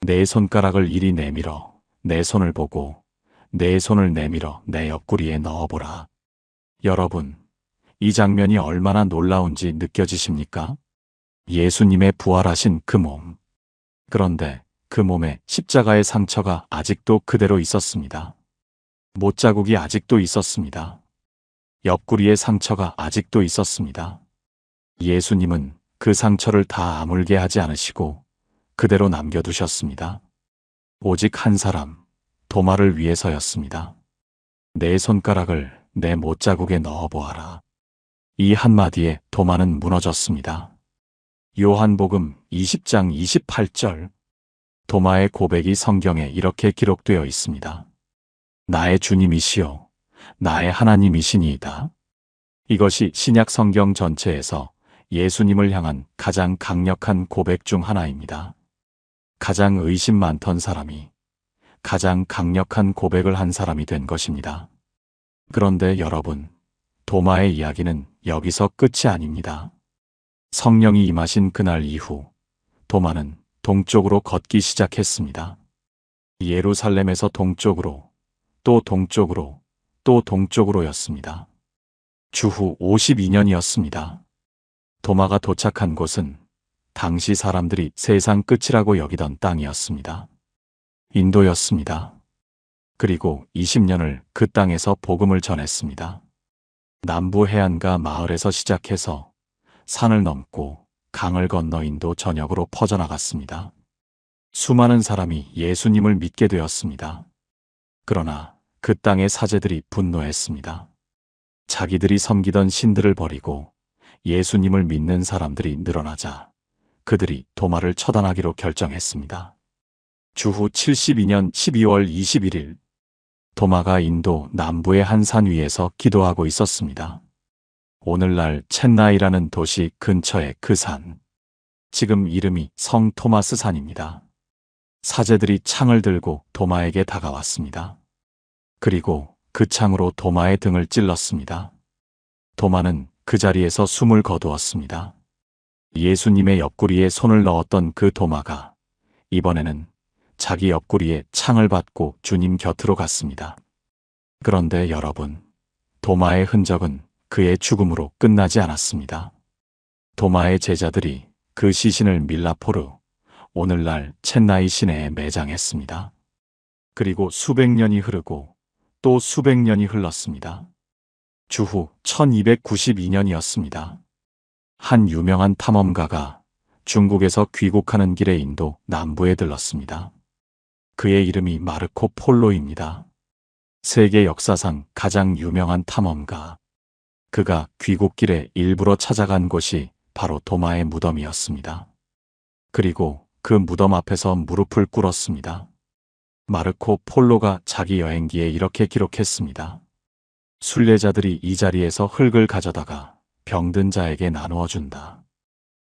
내 손가락을 이리 내밀어 내 손을 보고 내 손을 내밀어 내 옆구리에 넣어보라. 여러분, 이 장면이 얼마나 놀라운지 느껴지십니까? 예수님의 부활하신 그 몸. 그런데 그 몸에 십자가의 상처가 아직도 그대로 있었습니다. 못자국이 아직도 있었습니다. 옆구리의 상처가 아직도 있었습니다. 예수님은 그 상처를 다 아물게 하지 않으시고 그대로 남겨두셨습니다. 오직 한 사람, 도마를 위해서였습니다. 내 손가락을 내 못자국에 넣어보아라. 이 한마디에 도마는 무너졌습니다. 요한복음 20장 28절. 도마의 고백이 성경에 이렇게 기록되어 있습니다. 나의 주님이시요 나의 하나님이시니이다. 이것이 신약 성경 전체에서 예수님을 향한 가장 강력한 고백 중 하나입니다. 가장 의심 많던 사람이 가장 강력한 고백을 한 사람이 된 것입니다. 그런데 여러분, 도마의 이야기는 여기서 끝이 아닙니다. 성령이 임하신 그날 이후 도마는 동쪽으로 걷기 시작했습니다. 예루살렘에서 동쪽으로, 또 동쪽으로, 또 동쪽으로였습니다. 주후 52년이었습니다. 도마가 도착한 곳은 당시 사람들이 세상 끝이라고 여기던 땅이었습니다. 인도였습니다. 그리고 20년을 그 땅에서 복음을 전했습니다. 남부 해안가 마을에서 시작해서 산을 넘고 강을 건너 인도 전역으로 퍼져나갔습니다. 수많은 사람이 예수님을 믿게 되었습니다. 그러나 그 땅의 사제들이 분노했습니다. 자기들이 섬기던 신들을 버리고 예수님을 믿는 사람들이 늘어나자 그들이 도마를 처단하기로 결정했습니다. 주후 72년 12월 21일 도마가 인도 남부의 한 산 위에서 기도하고 있었습니다. 오늘날 첸나이라는 도시 근처의 그 산, 지금 이름이 성 토마스 산입니다. 사제들이 창을 들고 도마에게 다가왔습니다. 그리고 그 창으로 도마의 등을 찔렀습니다. 도마는 그 자리에서 숨을 거두었습니다. 예수님의 옆구리에 손을 넣었던 그 도마가 이번에는 자기 옆구리에 창을 받고 주님 곁으로 갔습니다. 그런데 여러분, 도마의 흔적은 그의 죽음으로 끝나지 않았습니다. 도마의 제자들이 그 시신을 밀라포르, 오늘날 첸나이 시내에 매장했습니다. 그리고 수백 년이 흐르고 또 수백 년이 흘렀습니다. 주후 1292년이었습니다. 한 유명한 탐험가가 중국에서 귀국하는 길에 인도 남부에 들렀습니다. 그의 이름이 마르코 폴로입니다. 세계 역사상 가장 유명한 탐험가. 그가 귀국길에 일부러 찾아간 곳이 바로 도마의 무덤이었습니다. 그리고 그 무덤 앞에서 무릎을 꿇었습니다. 마르코 폴로가 자기 여행기에 이렇게 기록했습니다. 순례자들이 이 자리에서 흙을 가져다가 병든 자에게 나누어 준다.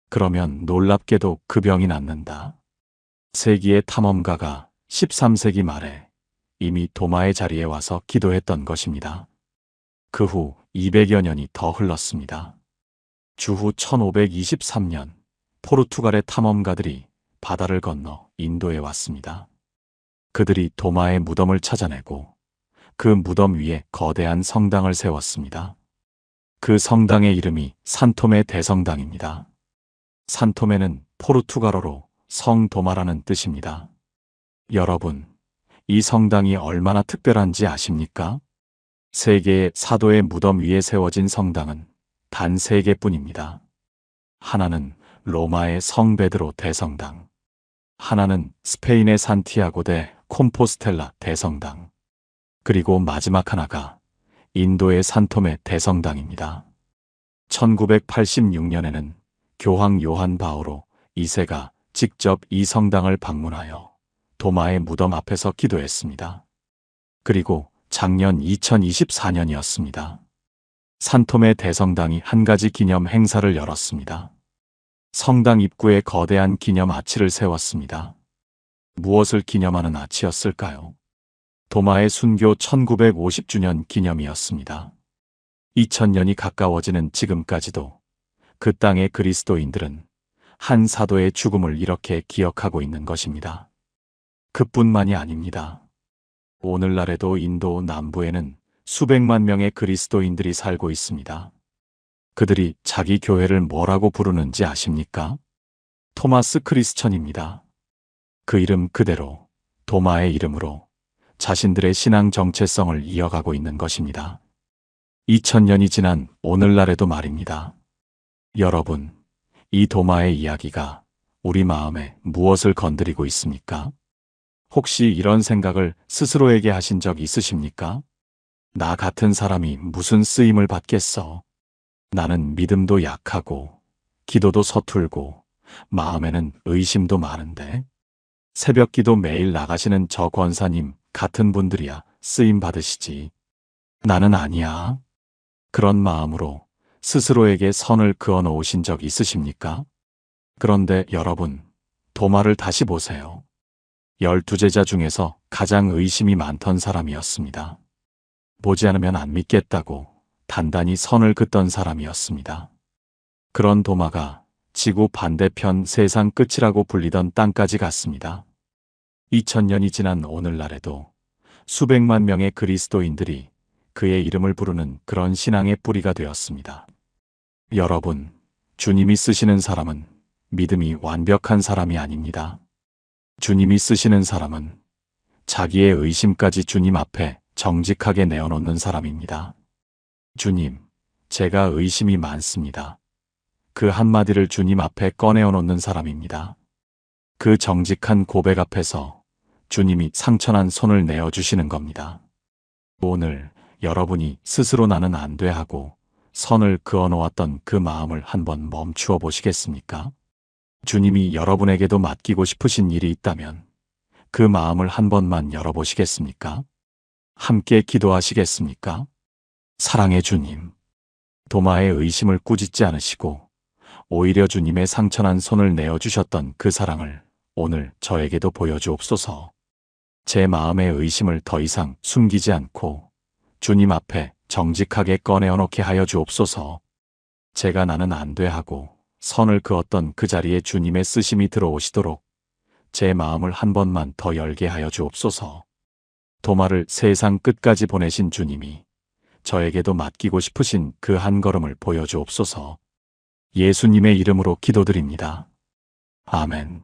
그러면 놀랍게도 그 병이 낫는다. 세기의 탐험가가 13세기 말에 이미 도마의 자리에 와서 기도했던 것입니다. 그 후 200여 년이 더 흘렀습니다. 주후 1523년 포르투갈의 탐험가들이 바다를 건너 인도에 왔습니다. 그들이 도마의 무덤을 찾아내고 그 무덤 위에 거대한 성당을 세웠습니다. 그 성당의 이름이 산토메 대성당입니다. 산토메는 포르투갈어로 성도마라는 뜻입니다. 여러분, 이 성당이 얼마나 특별한지 아십니까? 세계의 사도의 무덤 위에 세워진 성당은 단 3개뿐입니다. 하나는 로마의 성 베드로 대성당, 하나는 스페인의 산티아고 데 콤포스텔라 대성당, 그리고 마지막 하나가 인도의 산토메 대성당입니다. 1986년에는 교황 요한 바오로 2세가 직접 이 성당을 방문하여 도마의 무덤 앞에서 기도했습니다. 그리고 작년 2024년이었습니다. 산토메 대성당이 한 가지 기념 행사를 열었습니다. 성당 입구에 거대한 기념 아치를 세웠습니다. 무엇을 기념하는 아치였을까요? 도마의 순교 1950주년 기념이었습니다. 2000년이 가까워지는 지금까지도 그 땅의 그리스도인들은 한 사도의 죽음을 이렇게 기억하고 있는 것입니다. 그뿐만이 아닙니다. 오늘날에도 인도 남부에는 수백만 명의 그리스도인들이 살고 있습니다. 그들이 자기 교회를 뭐라고 부르는지 아십니까? 토마스 크리스천입니다. 그 이름 그대로 도마의 이름으로 자신들의 신앙 정체성을 이어가고 있는 것입니다. 2000년이 지난 오늘날에도 말입니다. 여러분, 이 도마의 이야기가 우리 마음에 무엇을 건드리고 있습니까? 혹시 이런 생각을 스스로에게 하신 적 있으십니까? 나 같은 사람이 무슨 쓰임을 받겠어? 나는 믿음도 약하고 기도도 서툴고 마음에는 의심도 많은데 새벽 기도 매일 나가시는 저 권사님 같은 분들이야 쓰임 받으시지. 나는 아니야. 그런 마음으로 스스로에게 선을 그어 놓으신 적 있으십니까? 그런데 여러분, 도마를 다시 보세요. 12제자 중에서 가장 의심이 많던 사람이었습니다. 보지 않으면 안 믿겠다고 단단히 선을 긋던 사람이었습니다. 그런 도마가 지구 반대편 세상 끝이라고 불리던 땅까지 갔습니다. 2000년이 지난 오늘날에도 수백만 명의 그리스도인들이 그의 이름을 부르는 그런 신앙의 뿌리가 되었습니다. 여러분, 주님이 쓰시는 사람은 믿음이 완벽한 사람이 아닙니다. 주님이 쓰시는 사람은 자기의 의심까지 주님 앞에 정직하게 내어놓는 사람입니다. 주님, 제가 의심이 많습니다. 그 한마디를 주님 앞에 꺼내어놓는 사람입니다. 그 정직한 고백 앞에서 주님이 상처난 손을 내어주시는 겁니다. 오늘 여러분이 스스로 나는 안 돼 하고 선을 그어놓았던 그 마음을 한번 멈추어 보시겠습니까? 주님이 여러분에게도 맡기고 싶으신 일이 있다면 그 마음을 한 번만 열어보시겠습니까? 함께 기도하시겠습니까? 사랑의 주님, 도마의 의심을 꾸짖지 않으시고 오히려 주님의 상처난 손을 내어주셨던 그 사랑을 오늘 저에게도 보여주옵소서. 제 마음의 의심을 더 이상 숨기지 않고 주님 앞에 정직하게 꺼내어놓게 하여 주옵소서. 제가 나는 안 돼 하고 선을 그었던 그 자리에 주님의 쓰심이 들어오시도록 제 마음을 한 번만 더 열게 하여 주옵소서. 도마를 세상 끝까지 보내신 주님이 저에게도 맡기고 싶으신 그 한 걸음을 보여주옵소서. 예수님의 이름으로 기도드립니다. 아멘.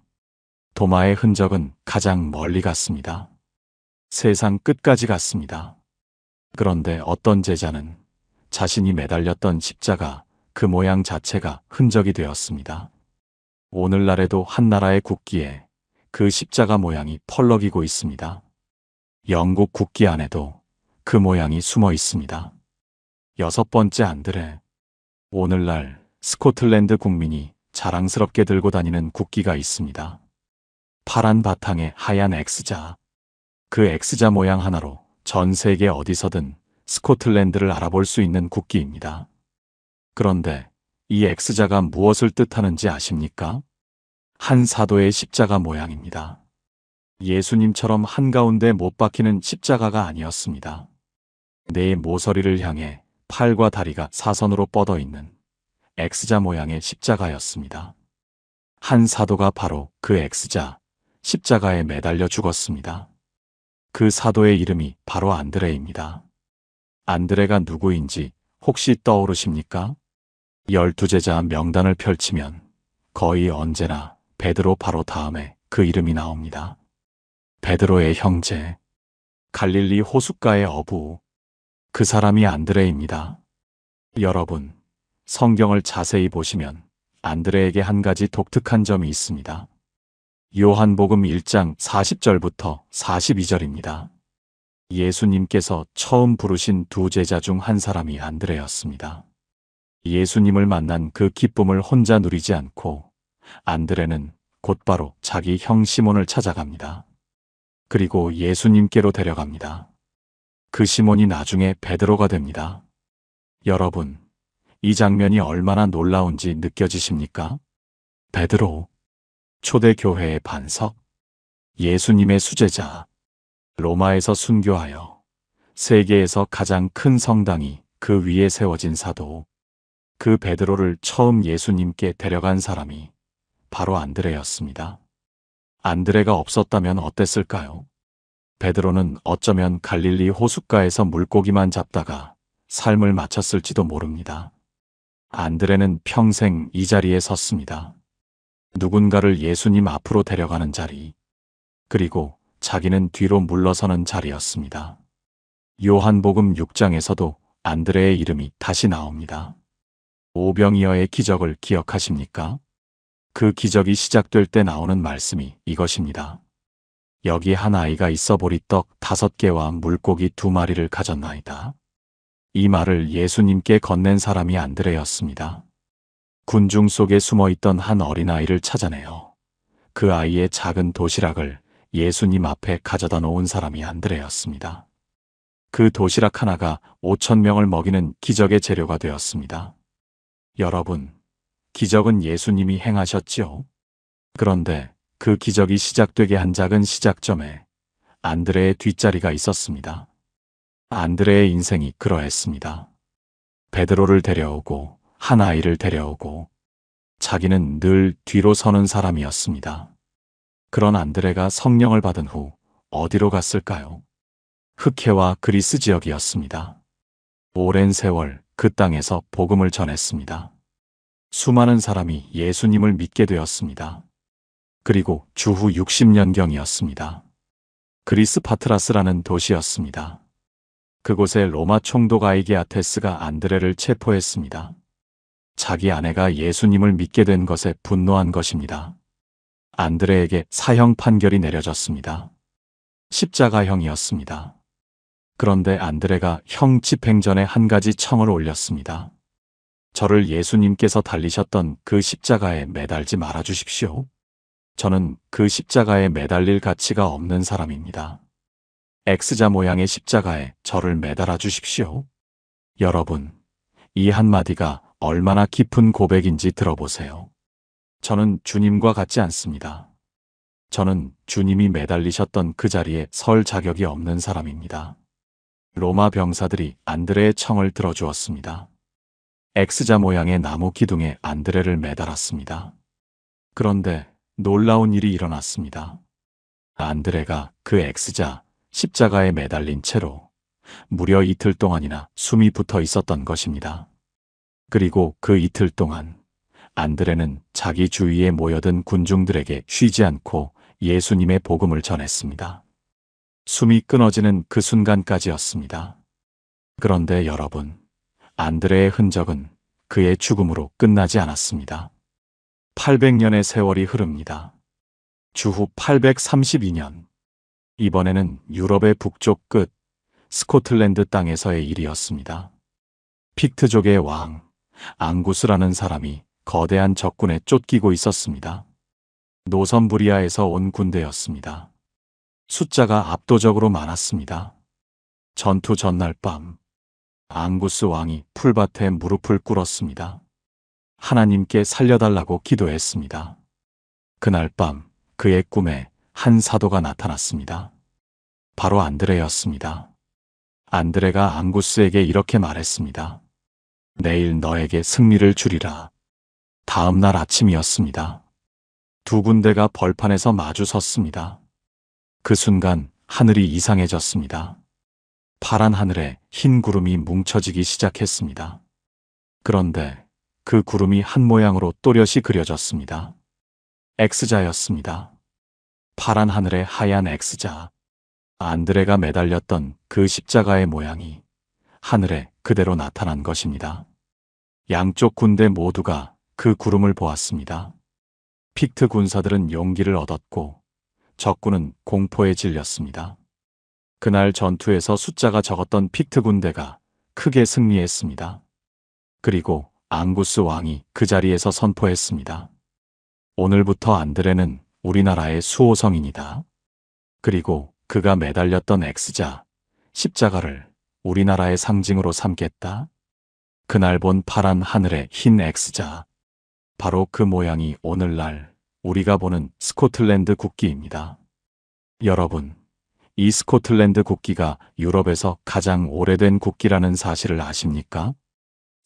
도마의 흔적은 가장 멀리 갔습니다. 세상 끝까지 갔습니다. 그런데 어떤 제자는 자신이 매달렸던 십자가 그 모양 자체가 흔적이 되었습니다. 오늘날에도 한 나라의 국기에 그 십자가 모양이 펄럭이고 있습니다. 영국 국기 안에도 그 모양이 숨어 있습니다. 6번째 안드레. 오늘날 스코틀랜드 국민이 자랑스럽게 들고 다니는 국기가 있습니다. 파란 바탕에 하얀 X자. 그 X자 모양 하나로 전 세계 어디서든 스코틀랜드를 알아볼 수 있는 국기입니다. 그런데 이 X자가 무엇을 뜻하는지 아십니까? 한 사도의 십자가 모양입니다. 예수님처럼 한가운데 못 박히는 십자가가 아니었습니다. 내 모서리를 향해 팔과 다리가 사선으로 뻗어 있는 X자 모양의 십자가였습니다. 한 사도가 바로 그 X자, 십자가에 매달려 죽었습니다. 그 사도의 이름이 바로 안드레입니다. 안드레가 누구인지 혹시 떠오르십니까? 12제자 명단을 펼치면 거의 언제나 베드로 바로 다음에 그 이름이 나옵니다. 베드로의 형제, 갈릴리 호숫가의 어부, 그 사람이 안드레입니다. 여러분, 성경을 자세히 보시면 안드레에게 한 가지 독특한 점이 있습니다. 요한복음 1장 40절부터 42절입니다. 예수님께서 처음 부르신 두 제자 중 한 사람이 안드레였습니다. 예수님을 만난 그 기쁨을 혼자 누리지 않고 안드레는 곧바로 자기 형 시몬을 찾아갑니다. 그리고 예수님께로 데려갑니다. 그 시몬이 나중에 베드로가 됩니다. 여러분, 이 장면이 얼마나 놀라운지 느껴지십니까? 베드로, 초대교회의 반석, 예수님의 수제자, 로마에서 순교하여 세계에서 가장 큰 성당이 그 위에 세워진 사도, 그 베드로를 처음 예수님께 데려간 사람이 바로 안드레였습니다. 안드레가 없었다면 어땠을까요? 베드로는 어쩌면 갈릴리 호숫가에서 물고기만 잡다가 삶을 마쳤을지도 모릅니다. 안드레는 평생 이 자리에 섰습니다. 누군가를 예수님 앞으로 데려가는 자리, 그리고 자기는 뒤로 물러서는 자리였습니다. 요한복음 6장에서도 안드레의 이름이 다시 나옵니다. 오병이어의 기적을 기억하십니까? 그 기적이 시작될 때 나오는 말씀이 이것입니다. 여기 한 아이가 있어 보리떡 5개와 물고기 2마리를 가졌나이다. 이 말을 예수님께 건넨 사람이 안드레였습니다. 군중 속에 숨어있던 한 어린아이를 찾아내어 그 아이의 작은 도시락을 예수님 앞에 가져다 놓은 사람이 안드레였습니다. 그 도시락 하나가 5,000명을 먹이는 기적의 재료가 되었습니다. 여러분, 기적은 예수님이 행하셨지요. 그런데 그 기적이 시작되게 한 작은 시작점에 안드레의 뒷자리가 있었습니다. 안드레의 인생이 그러했습니다. 베드로를 데려오고 한 아이를 데려오고 자기는 늘 뒤로 서는 사람이었습니다. 그런 안드레가 성령을 받은 후 어디로 갔을까요? 흑해와 그리스 지역이었습니다. 오랜 세월 그 땅에서 복음을 전했습니다. 수많은 사람이 예수님을 믿게 되었습니다. 그리고 주후 60년경이었습니다. 그리스 파트라스라는 도시였습니다. 그곳에 로마 총독 아이게아테스가 안드레를 체포했습니다. 자기 아내가 예수님을 믿게 된 것에 분노한 것입니다. 안드레에게 사형 판결이 내려졌습니다. 십자가형이었습니다. 그런데 안드레가 형 집행 전에 한 가지 청을 올렸습니다. 저를 예수님께서 달리셨던 그 십자가에 매달지 말아 주십시오. 저는 그 십자가에 매달릴 가치가 없는 사람입니다. X자 모양의 십자가에 저를 매달아 주십시오. 여러분, 이 한마디가 얼마나 깊은 고백인지 들어보세요. 저는 주님과 같지 않습니다. 저는 주님이 매달리셨던 그 자리에 설 자격이 없는 사람입니다. 로마 병사들이 안드레의 청을 들어주었습니다. X자 모양의 나무 기둥에 안드레를 매달았습니다. 그런데 놀라운 일이 일어났습니다. 안드레가 그 X자 십자가에 매달린 채로 무려 이틀 동안이나 숨이 붙어 있었던 것입니다. 그리고 그 이틀 동안 안드레는 자기 주위에 모여든 군중들에게 쉬지 않고 예수님의 복음을 전했습니다. 숨이 끊어지는 그 순간까지였습니다. 그런데 여러분, 안드레의 흔적은 그의 죽음으로 끝나지 않았습니다. 800년의 세월이 흐릅니다. 주후 832년, 이번에는 유럽의 북쪽 끝 스코틀랜드 땅에서의 일이었습니다. 픽트족의 왕 앙구스라는 사람이 거대한 적군에 쫓기고 있었습니다. 노선부리아에서 온 군대였습니다. 숫자가 압도적으로 많았습니다. 전투 전날 밤, 앙구스 왕이 풀밭에 무릎을 꿇었습니다. 하나님께 살려달라고 기도했습니다. 그날 밤 그의 꿈에 한 사도가 나타났습니다. 바로 안드레였습니다. 안드레가 앙구스에게 이렇게 말했습니다. 내일 너에게 승리를 주리라. 다음 날 아침이었습니다. 두 군대가 벌판에서 마주 섰습니다. 그 순간 하늘이 이상해졌습니다. 파란 하늘에 흰 구름이 뭉쳐지기 시작했습니다. 그런데 그 구름이 한 모양으로 또렷이 그려졌습니다. X자였습니다. 파란 하늘에 하얀 X자. 안드레가 매달렸던 그 십자가의 모양이 하늘에 그대로 나타난 것입니다. 양쪽 군대 모두가 그 구름을 보았습니다. 픽트 군사들은 용기를 얻었고 적군은 공포에 질렸습니다. 그날 전투에서 숫자가 적었던 픽트 군대가 크게 승리했습니다. 그리고 앙구스 왕이 그 자리에서 선포했습니다. 오늘부터 안드레는 우리나라의 수호성인이다. 그리고 그가 매달렸던 X자, 십자가를 우리나라의 상징으로 삼겠다. 그날 본 파란 하늘의 흰 X자, 바로 그 모양이 오늘날 우리가 보는 스코틀랜드 국기입니다. 여러분, 이 스코틀랜드 국기가 유럽에서 가장 오래된 국기라는 사실을 아십니까?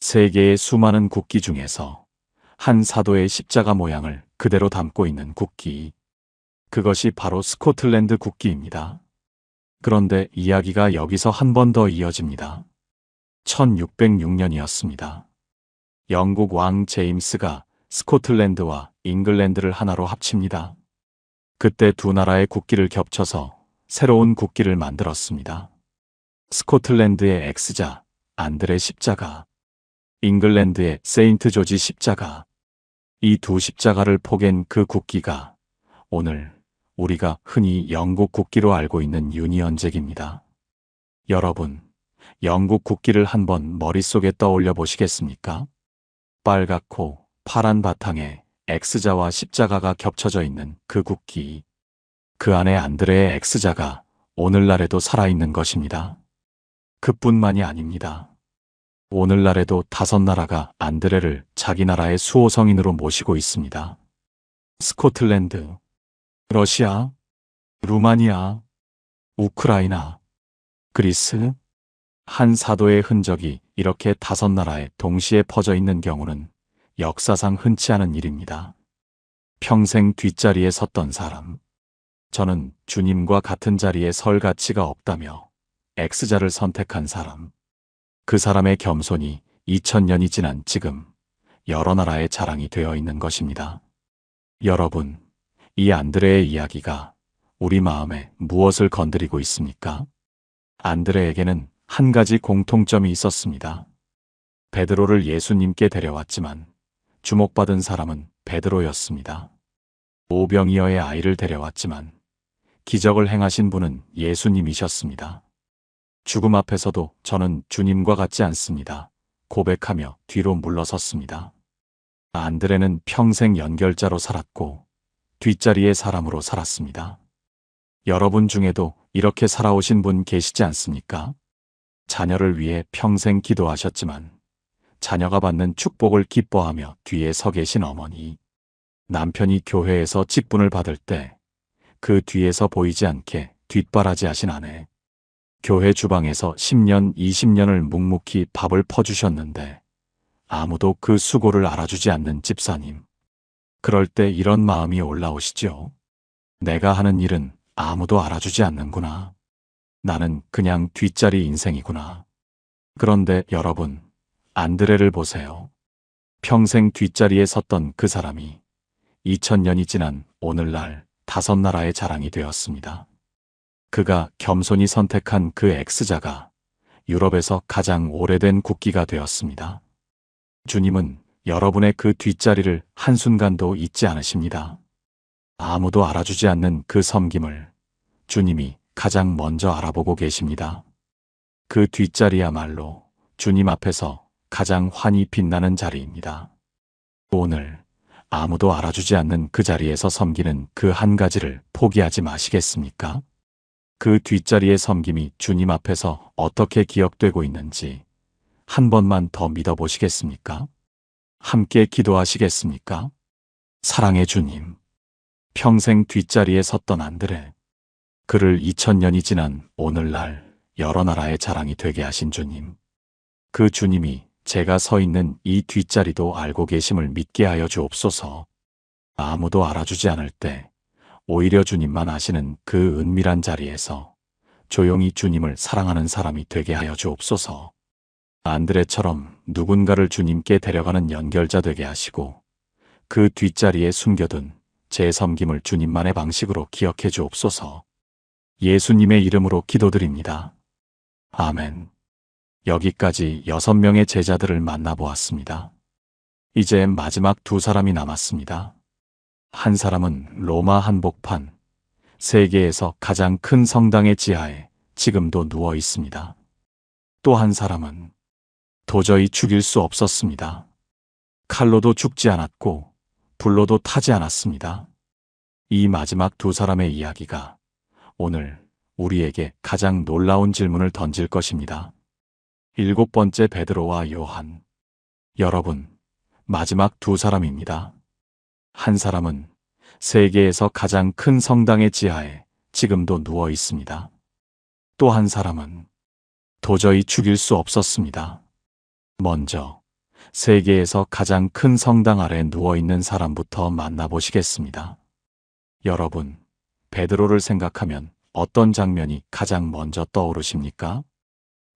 세계의 수많은 국기 중에서 한 사도의 십자가 모양을 그대로 담고 있는 국기. 그것이 바로 스코틀랜드 국기입니다. 그런데 이야기가 여기서 한 번 더 이어집니다. 1606년이었습니다. 영국 왕 제임스가 스코틀랜드와 잉글랜드를 하나로 합칩니다. 그때 두 나라의 국기를 겹쳐서 새로운 국기를 만들었습니다. 스코틀랜드의 X자, 안드레 십자가, 잉글랜드의 세인트 조지 십자가. 이 두 십자가를 포갠 그 국기가 오늘 우리가 흔히 영국 국기로 알고 있는 유니언잭입니다. 여러분, 영국 국기를 한번 머릿속에 떠올려 보시겠습니까? 빨갛고 파란 바탕에 X자와 십자가가 겹쳐져 있는 그 국기. 그 안에 안드레의 X자가 오늘날에도 살아있는 것입니다. 그뿐만이 아닙니다. 오늘날에도 5나라가 안드레를 자기 나라의 수호성인으로 모시고 있습니다. 스코틀랜드, 러시아, 루마니아, 우크라이나, 그리스. 한 사도의 흔적이 이렇게 5나라에 동시에 퍼져 있는 경우는 역사상 흔치 않은 일입니다. 평생 뒷자리에 섰던 사람. 저는 주님과 같은 자리에 설 가치가 없다며 X자를 선택한 사람. 그 사람의 겸손이 2000년이 지난 지금 여러 나라의 자랑이 되어 있는 것입니다. 여러분, 이 안드레의 이야기가 우리 마음에 무엇을 건드리고 있습니까? 안드레에게는 한 가지 공통점이 있었습니다. 베드로를 예수님께 데려왔지만 주목받은 사람은 베드로였습니다. 오병이어의 아이를 데려왔지만 기적을 행하신 분은 예수님이셨습니다. 죽음 앞에서도 저는 주님과 같지 않습니다. 고백하며 뒤로 물러섰습니다. 안드레는 평생 연결자로 살았고 뒷자리의 사람으로 살았습니다. 여러분 중에도 이렇게 살아오신 분 계시지 않습니까? 자녀를 위해 평생 기도하셨지만 자녀가 받는 축복을 기뻐하며 뒤에 서 계신 어머니, 남편이 교회에서 직분을 받을 때 그 뒤에서 보이지 않게 뒷바라지 하신 아내, 교회 주방에서 10년, 20년을 묵묵히 밥을 퍼주셨는데 아무도 그 수고를 알아주지 않는 집사님. 그럴 때 이런 마음이 올라오시죠. 내가 하는 일은 아무도 알아주지 않는구나. 나는 그냥 뒷자리 인생이구나. 그런데 여러분, 안드레를 보세요. 평생 뒷자리에 섰던 그 사람이 2000년이 지난 오늘날 5나라의 자랑이 되었습니다. 그가 겸손히 선택한 그 X자가 유럽에서 가장 오래된 국기가 되었습니다. 주님은 여러분의 그 뒷자리를 한순간도 잊지 않으십니다. 아무도 알아주지 않는 그 섬김을 주님이 가장 먼저 알아보고 계십니다. 그 뒷자리야말로 주님 앞에서 가장 환히 빛나는 자리입니다. 오늘 아무도 알아주지 않는 그 자리에서 섬기는 그 한 가지를 포기하지 마시겠습니까? 그 뒷자리의 섬김이 주님 앞에서 어떻게 기억되고 있는지 한 번만 더 믿어보시겠습니까? 함께 기도하시겠습니까? 사랑의 주님, 평생 뒷자리에 섰던 안드레, 그를 2000년이 지난 오늘날 여러 나라의 자랑이 되게 하신 주님, 그 주님이 제가 서 있는 이 뒷자리도 알고 계심을 믿게 하여 주옵소서. 아무도 알아주지 않을 때 오히려 주님만 아시는 그 은밀한 자리에서 조용히 주님을 사랑하는 사람이 되게 하여 주옵소서. 안드레처럼 누군가를 주님께 데려가는 연결자 되게 하시고 그 뒷자리에 숨겨둔 제 섬김을 주님만의 방식으로 기억해 주옵소서. 예수님의 이름으로 기도드립니다. 아멘. 여기까지 6명의 제자들을 만나보았습니다. 이제 마지막 2사람이 남았습니다. 한 사람은 로마 한복판, 세계에서 가장 큰 성당의 지하에 지금도 누워 있습니다. 또 한 사람은 도저히 죽일 수 없었습니다. 칼로도 죽지 않았고 불로도 타지 않았습니다. 이 마지막 2사람의 이야기가 오늘 우리에게 가장 놀라운 질문을 던질 것입니다. 7번째 베드로와 요한. 여러분, 마지막 2사람입니다. 한 사람은 세계에서 가장 큰 성당의 지하에 지금도 누워 있습니다. 또 한 사람은 도저히 죽일 수 없었습니다. 먼저 세계에서 가장 큰 성당 아래 누워 있는 사람부터 만나보시겠습니다. 여러분, 베드로를 생각하면 어떤 장면이 가장 먼저 떠오르십니까?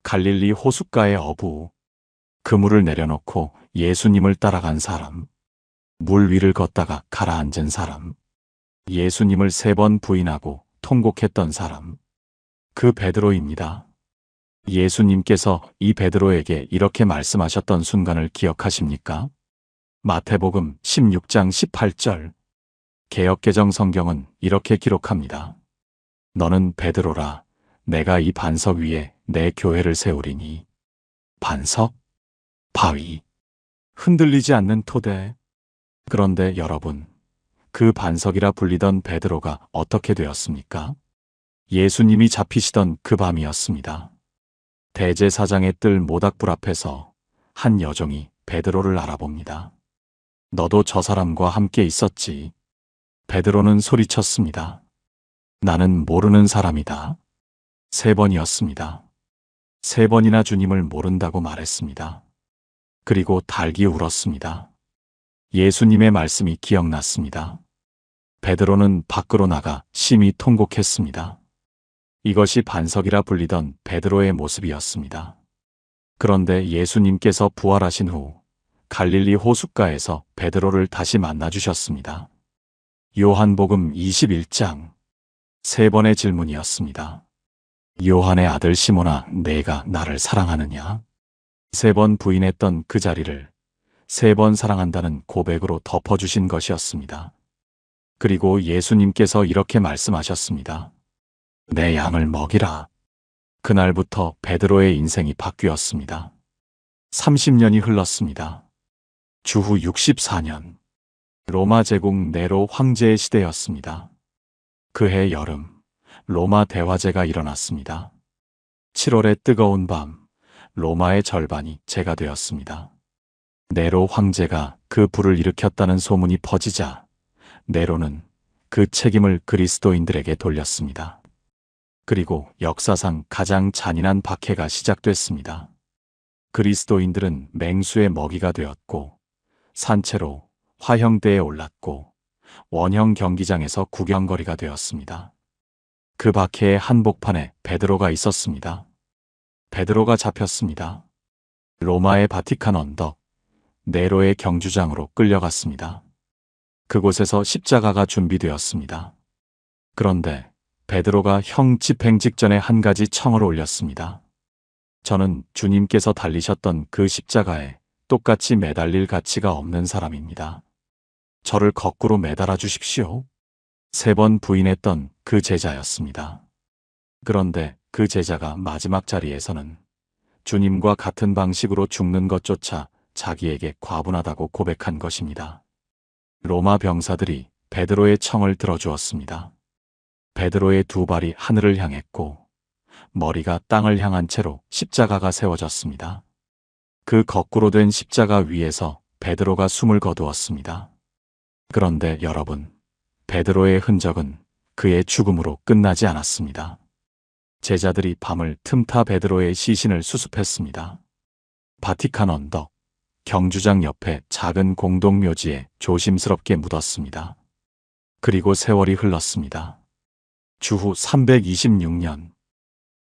갈릴리 호숫가의 어부, 그물을 내려놓고 예수님을 따라간 사람, 물 위를 걷다가 가라앉은 사람, 예수님을 3번 부인하고 통곡했던 사람, 그 베드로입니다. 예수님께서 이 베드로에게 이렇게 말씀하셨던 순간을 기억하십니까? 마태복음 16장 18절. 개역개정 성경은 이렇게 기록합니다. 너는 베드로라, 내가 이 반석 위에 내 교회를 세우리니. 반석? 바위. 흔들리지 않는 토대. 그런데 여러분, 그 반석이라 불리던 베드로가 어떻게 되었습니까? 예수님이 잡히시던 그 밤이었습니다. 대제사장의 뜰 모닥불 앞에서 한 여종이 베드로를 알아봅니다. 너도 저 사람과 함께 있었지. 베드로는 소리쳤습니다. 나는 모르는 사람이다. 3번이었습니다. 3번이나 주님을 모른다고 말했습니다. 그리고 달기 울었습니다. 예수님의 말씀이 기억났습니다. 베드로는 밖으로 나가 심히 통곡했습니다. 이것이 반석이라 불리던 베드로의 모습이었습니다. 그런데 예수님께서 부활하신 후 갈릴리 호숫가에서 베드로를 다시 만나주셨습니다. 요한복음 21장. 3번의 질문이었습니다. 요한의 아들 시몬아, 내가 나를 사랑하느냐? 3번 부인했던 그 자리를 3번 사랑한다는 고백으로 덮어주신 것이었습니다. 그리고 예수님께서 이렇게 말씀하셨습니다. 내 양을 먹이라. 그날부터 베드로의 인생이 바뀌었습니다. 30년이 흘렀습니다. 주후 64년, 로마 제국 네로 황제의 시대였습니다. 그해 여름, 로마 대화재가 일어났습니다. 7월의 뜨거운 밤, 로마의 절반이 재가 되었습니다. 네로 황제가 그 불을 일으켰다는 소문이 퍼지자 네로는 그 책임을 그리스도인들에게 돌렸습니다. 그리고 역사상 가장 잔인한 박해가 시작됐습니다. 그리스도인들은 맹수의 먹이가 되었고 산채로 화형대에 올랐고 원형 경기장에서 구경거리가 되었습니다. 그 박해의 한복판에 베드로가 있었습니다. 베드로가 잡혔습니다. 로마의 바티칸 언덕, 네로의 경주장으로 끌려갔습니다. 그곳에서 십자가가 준비되었습니다. 그런데 베드로가 형 집행 직전에 한 가지 청을 올렸습니다. 저는 주님께서 달리셨던 그 십자가에 똑같이 매달릴 가치가 없는 사람입니다. 저를 거꾸로 매달아 주십시오. 3번 부인했던 그 제자였습니다. 그런데 그 제자가 마지막 자리에서는 주님과 같은 방식으로 죽는 것조차 자기에게 과분하다고 고백한 것입니다. 로마 병사들이 베드로의 청을 들어주었습니다. 베드로의 2발이 하늘을 향했고 머리가 땅을 향한 채로 십자가가 세워졌습니다. 그 거꾸로 된 십자가 위에서 베드로가 숨을 거두었습니다. 그런데 여러분, 베드로의 흔적은 그의 죽음으로 끝나지 않았습니다. 제자들이 밤을 틈타 베드로의 시신을 수습했습니다. 바티칸 언덕, 경주장 옆에 작은 공동묘지에 조심스럽게 묻었습니다. 그리고 세월이 흘렀습니다. 주후 326년,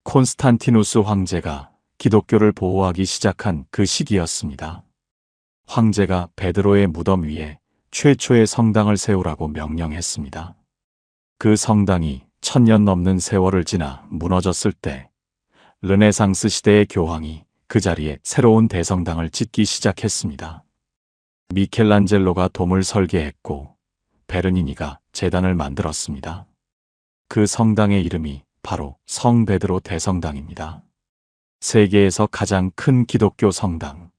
콘스탄티누스 황제가 기독교를 보호하기 시작한 그 시기였습니다. 황제가 베드로의 무덤 위에 최초의 성당을 세우라고 명령했습니다. 그 성당이 1000년 넘는 세월을 지나 무너졌을 때 르네상스 시대의 교황이 그 자리에 새로운 대성당을 짓기 시작했습니다. 미켈란젤로가 돔을 설계했고 베르니니가 제단을 만들었습니다. 그 성당의 이름이 바로 성 베드로 대성당입니다. 세계에서 가장 큰 기독교 성당,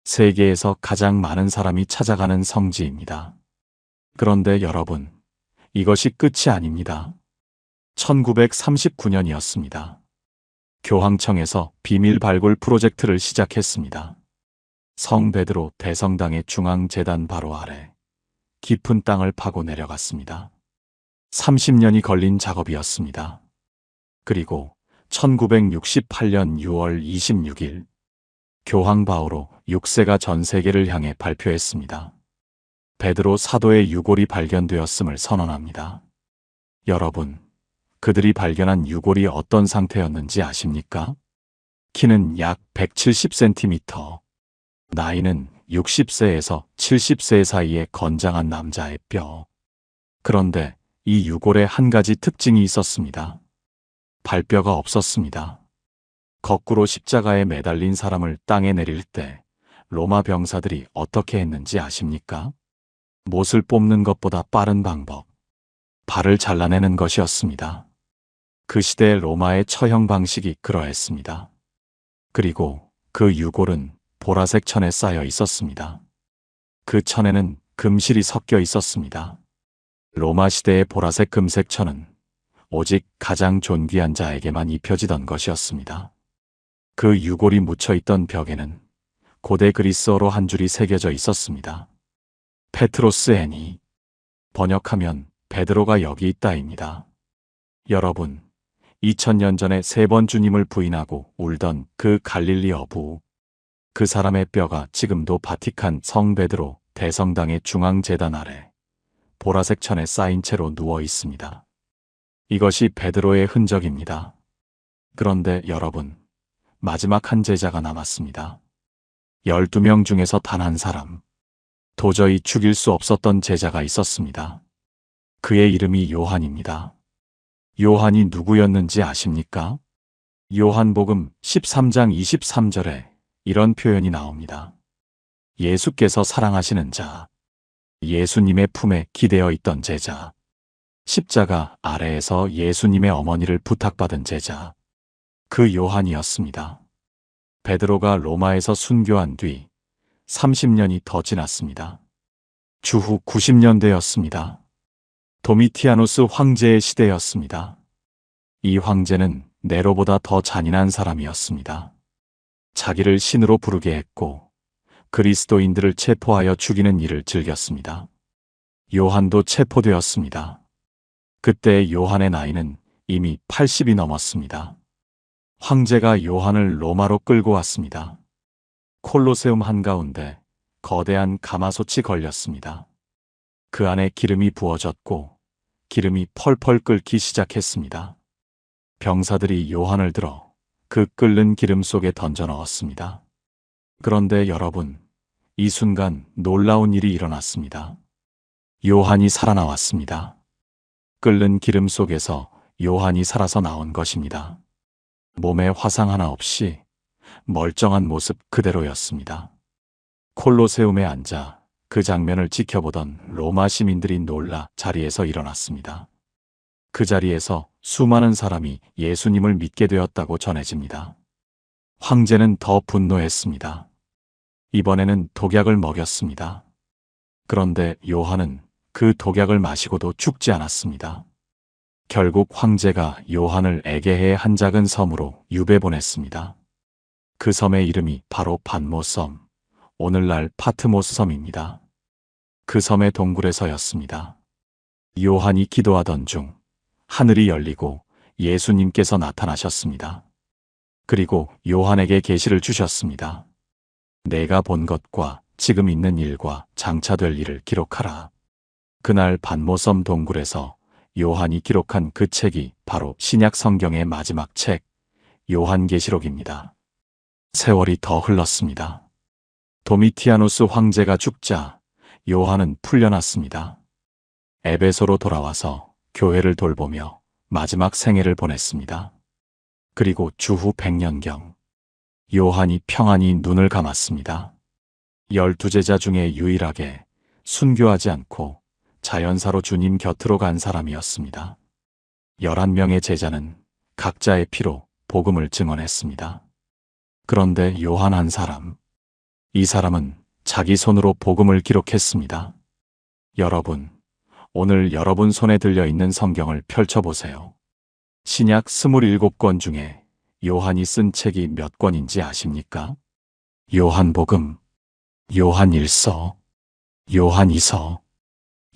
세계에서 가장 많은 사람이 찾아가는 성지입니다. 그런데 여러분, 이것이 끝이 아닙니다. 1939년이었습니다. 교황청에서 비밀 발굴 프로젝트를 시작했습니다. 성 베드로 대성당의 중앙 제단 바로 아래 깊은 땅을 파고 내려갔습니다. 30년이 걸린 작업이었습니다. 그리고 1968년 6월 26일 교황 바오로 6세가 전 세계를 향해 발표했습니다. 베드로 사도의 유골이 발견되었음을 선언합니다. 여러분, 그들이 발견한 유골이 어떤 상태였는지 아십니까? 키는 약 170cm, 나이는 60세에서 70세 사이의 건장한 남자의 뼈. 그런데 이 유골에 한 가지 특징이 있었습니다. 발뼈가 없었습니다. 거꾸로 십자가에 매달린 사람을 땅에 내릴 때 로마 병사들이 어떻게 했는지 아십니까? 못을 뽑는 것보다 빠른 방법, 발을 잘라내는 것이었습니다. 그 시대 로마의 처형 방식이 그러했습니다. 그리고 그 유골은 보라색 천에 쌓여 있었습니다. 그 천에는 금실이 섞여 있었습니다. 로마 시대의 보라색 금색 천은 오직 가장 존귀한 자에게만 입혀지던 것이었습니다. 그 유골이 묻혀있던 벽에는 고대 그리스어로 한 줄이 새겨져 있었습니다. 페트로스 애니, 번역하면 베드로가 여기 있다입니다. 여러분, 2000년 전에 3번 주님을 부인하고 울던 그 갈릴리 어부, 그 사람의 뼈가 지금도 바티칸 성 베드로 대성당의 중앙 제단 아래 보라색 천에 쌓인 채로 누워 있습니다. 이것이 베드로의 흔적입니다. 그런데 여러분, 마지막 한 제자가 남았습니다. 12명 중에서 단 한 사람, 도저히 죽일 수 없었던 제자가 있었습니다. 그의 이름이 요한입니다. 요한이 누구였는지 아십니까? 요한복음 13장 23절에 이런 표현이 나옵니다. 예수께서 사랑하시는 자, 예수님의 품에 기대어 있던 제자, 십자가 아래에서 예수님의 어머니를 부탁받은 제자, 그 요한이었습니다. 베드로가 로마에서 순교한 뒤 30년이 더 지났습니다. 주후 90년대였습니다. 도미티아누스 황제의 시대였습니다. 이 황제는 네로보다 더 잔인한 사람이었습니다. 자기를 신으로 부르게 했고 그리스도인들을 체포하여 죽이는 일을 즐겼습니다. 요한도 체포되었습니다. 그때 요한의 나이는 이미 80이 넘었습니다. 황제가 요한을 로마로 끌고 왔습니다. 콜로세움 한가운데 거대한 가마솥이 걸렸습니다. 그 안에 기름이 부어졌고 기름이 펄펄 끓기 시작했습니다. 병사들이 요한을 들어 그 끓는 기름 속에 던져 넣었습니다. 그런데 여러분, 이 순간 놀라운 일이 일어났습니다. 요한이 살아나왔습니다. 끓는 기름 속에서 요한이 살아서 나온 것입니다. 몸에 화상 하나 없이 멀쩡한 모습 그대로였습니다. 콜로세움에 앉아 그 장면을 지켜보던 로마 시민들이 놀라 자리에서 일어났습니다. 그 자리에서 수많은 사람이 예수님을 믿게 되었다고 전해집니다. 황제는 더 분노했습니다. 이번에는 독약을 먹였습니다. 그런데 요한은 그 독약을 마시고도 죽지 않았습니다. 결국 황제가 요한을 에게해의 한 작은 섬으로 유배 보냈습니다. 그 섬의 이름이 바로 patmos섬, 오늘날 파트모스 섬입니다. 그 섬의 동굴에서였습니다. 요한이 기도하던 중 하늘이 열리고 예수님께서 나타나셨습니다. 그리고 요한에게 계시를 주셨습니다. 내가 본 것과 지금 있는 일과 장차 될 일을 기록하라. 그날 patmos섬 동굴에서 요한이 기록한 그 책이 바로 신약 성경의 마지막 책, 요한계시록입니다. 세월이 더 흘렀습니다. 도미티아누스 황제가 죽자 요한은 풀려났습니다. 에베소로 돌아와서 교회를 돌보며 마지막 생애를 보냈습니다. 그리고 주후 100년경 요한이 평안히 눈을 감았습니다. 12제자 중에 유일하게 순교하지 않고 자연사로 주님 곁으로 간 사람이었습니다. 11명의 제자는 각자의 피로 복음을 증언했습니다. 그런데 요한 한 사람, 이 사람은 자기 손으로 복음을 기록했습니다. 여러분, 오늘 여러분 손에 들려있는 성경을 펼쳐보세요. 신약 27권 중에 요한이 쓴 책이 몇 권인지 아십니까? 요한복음, 요한1서, 요한2서,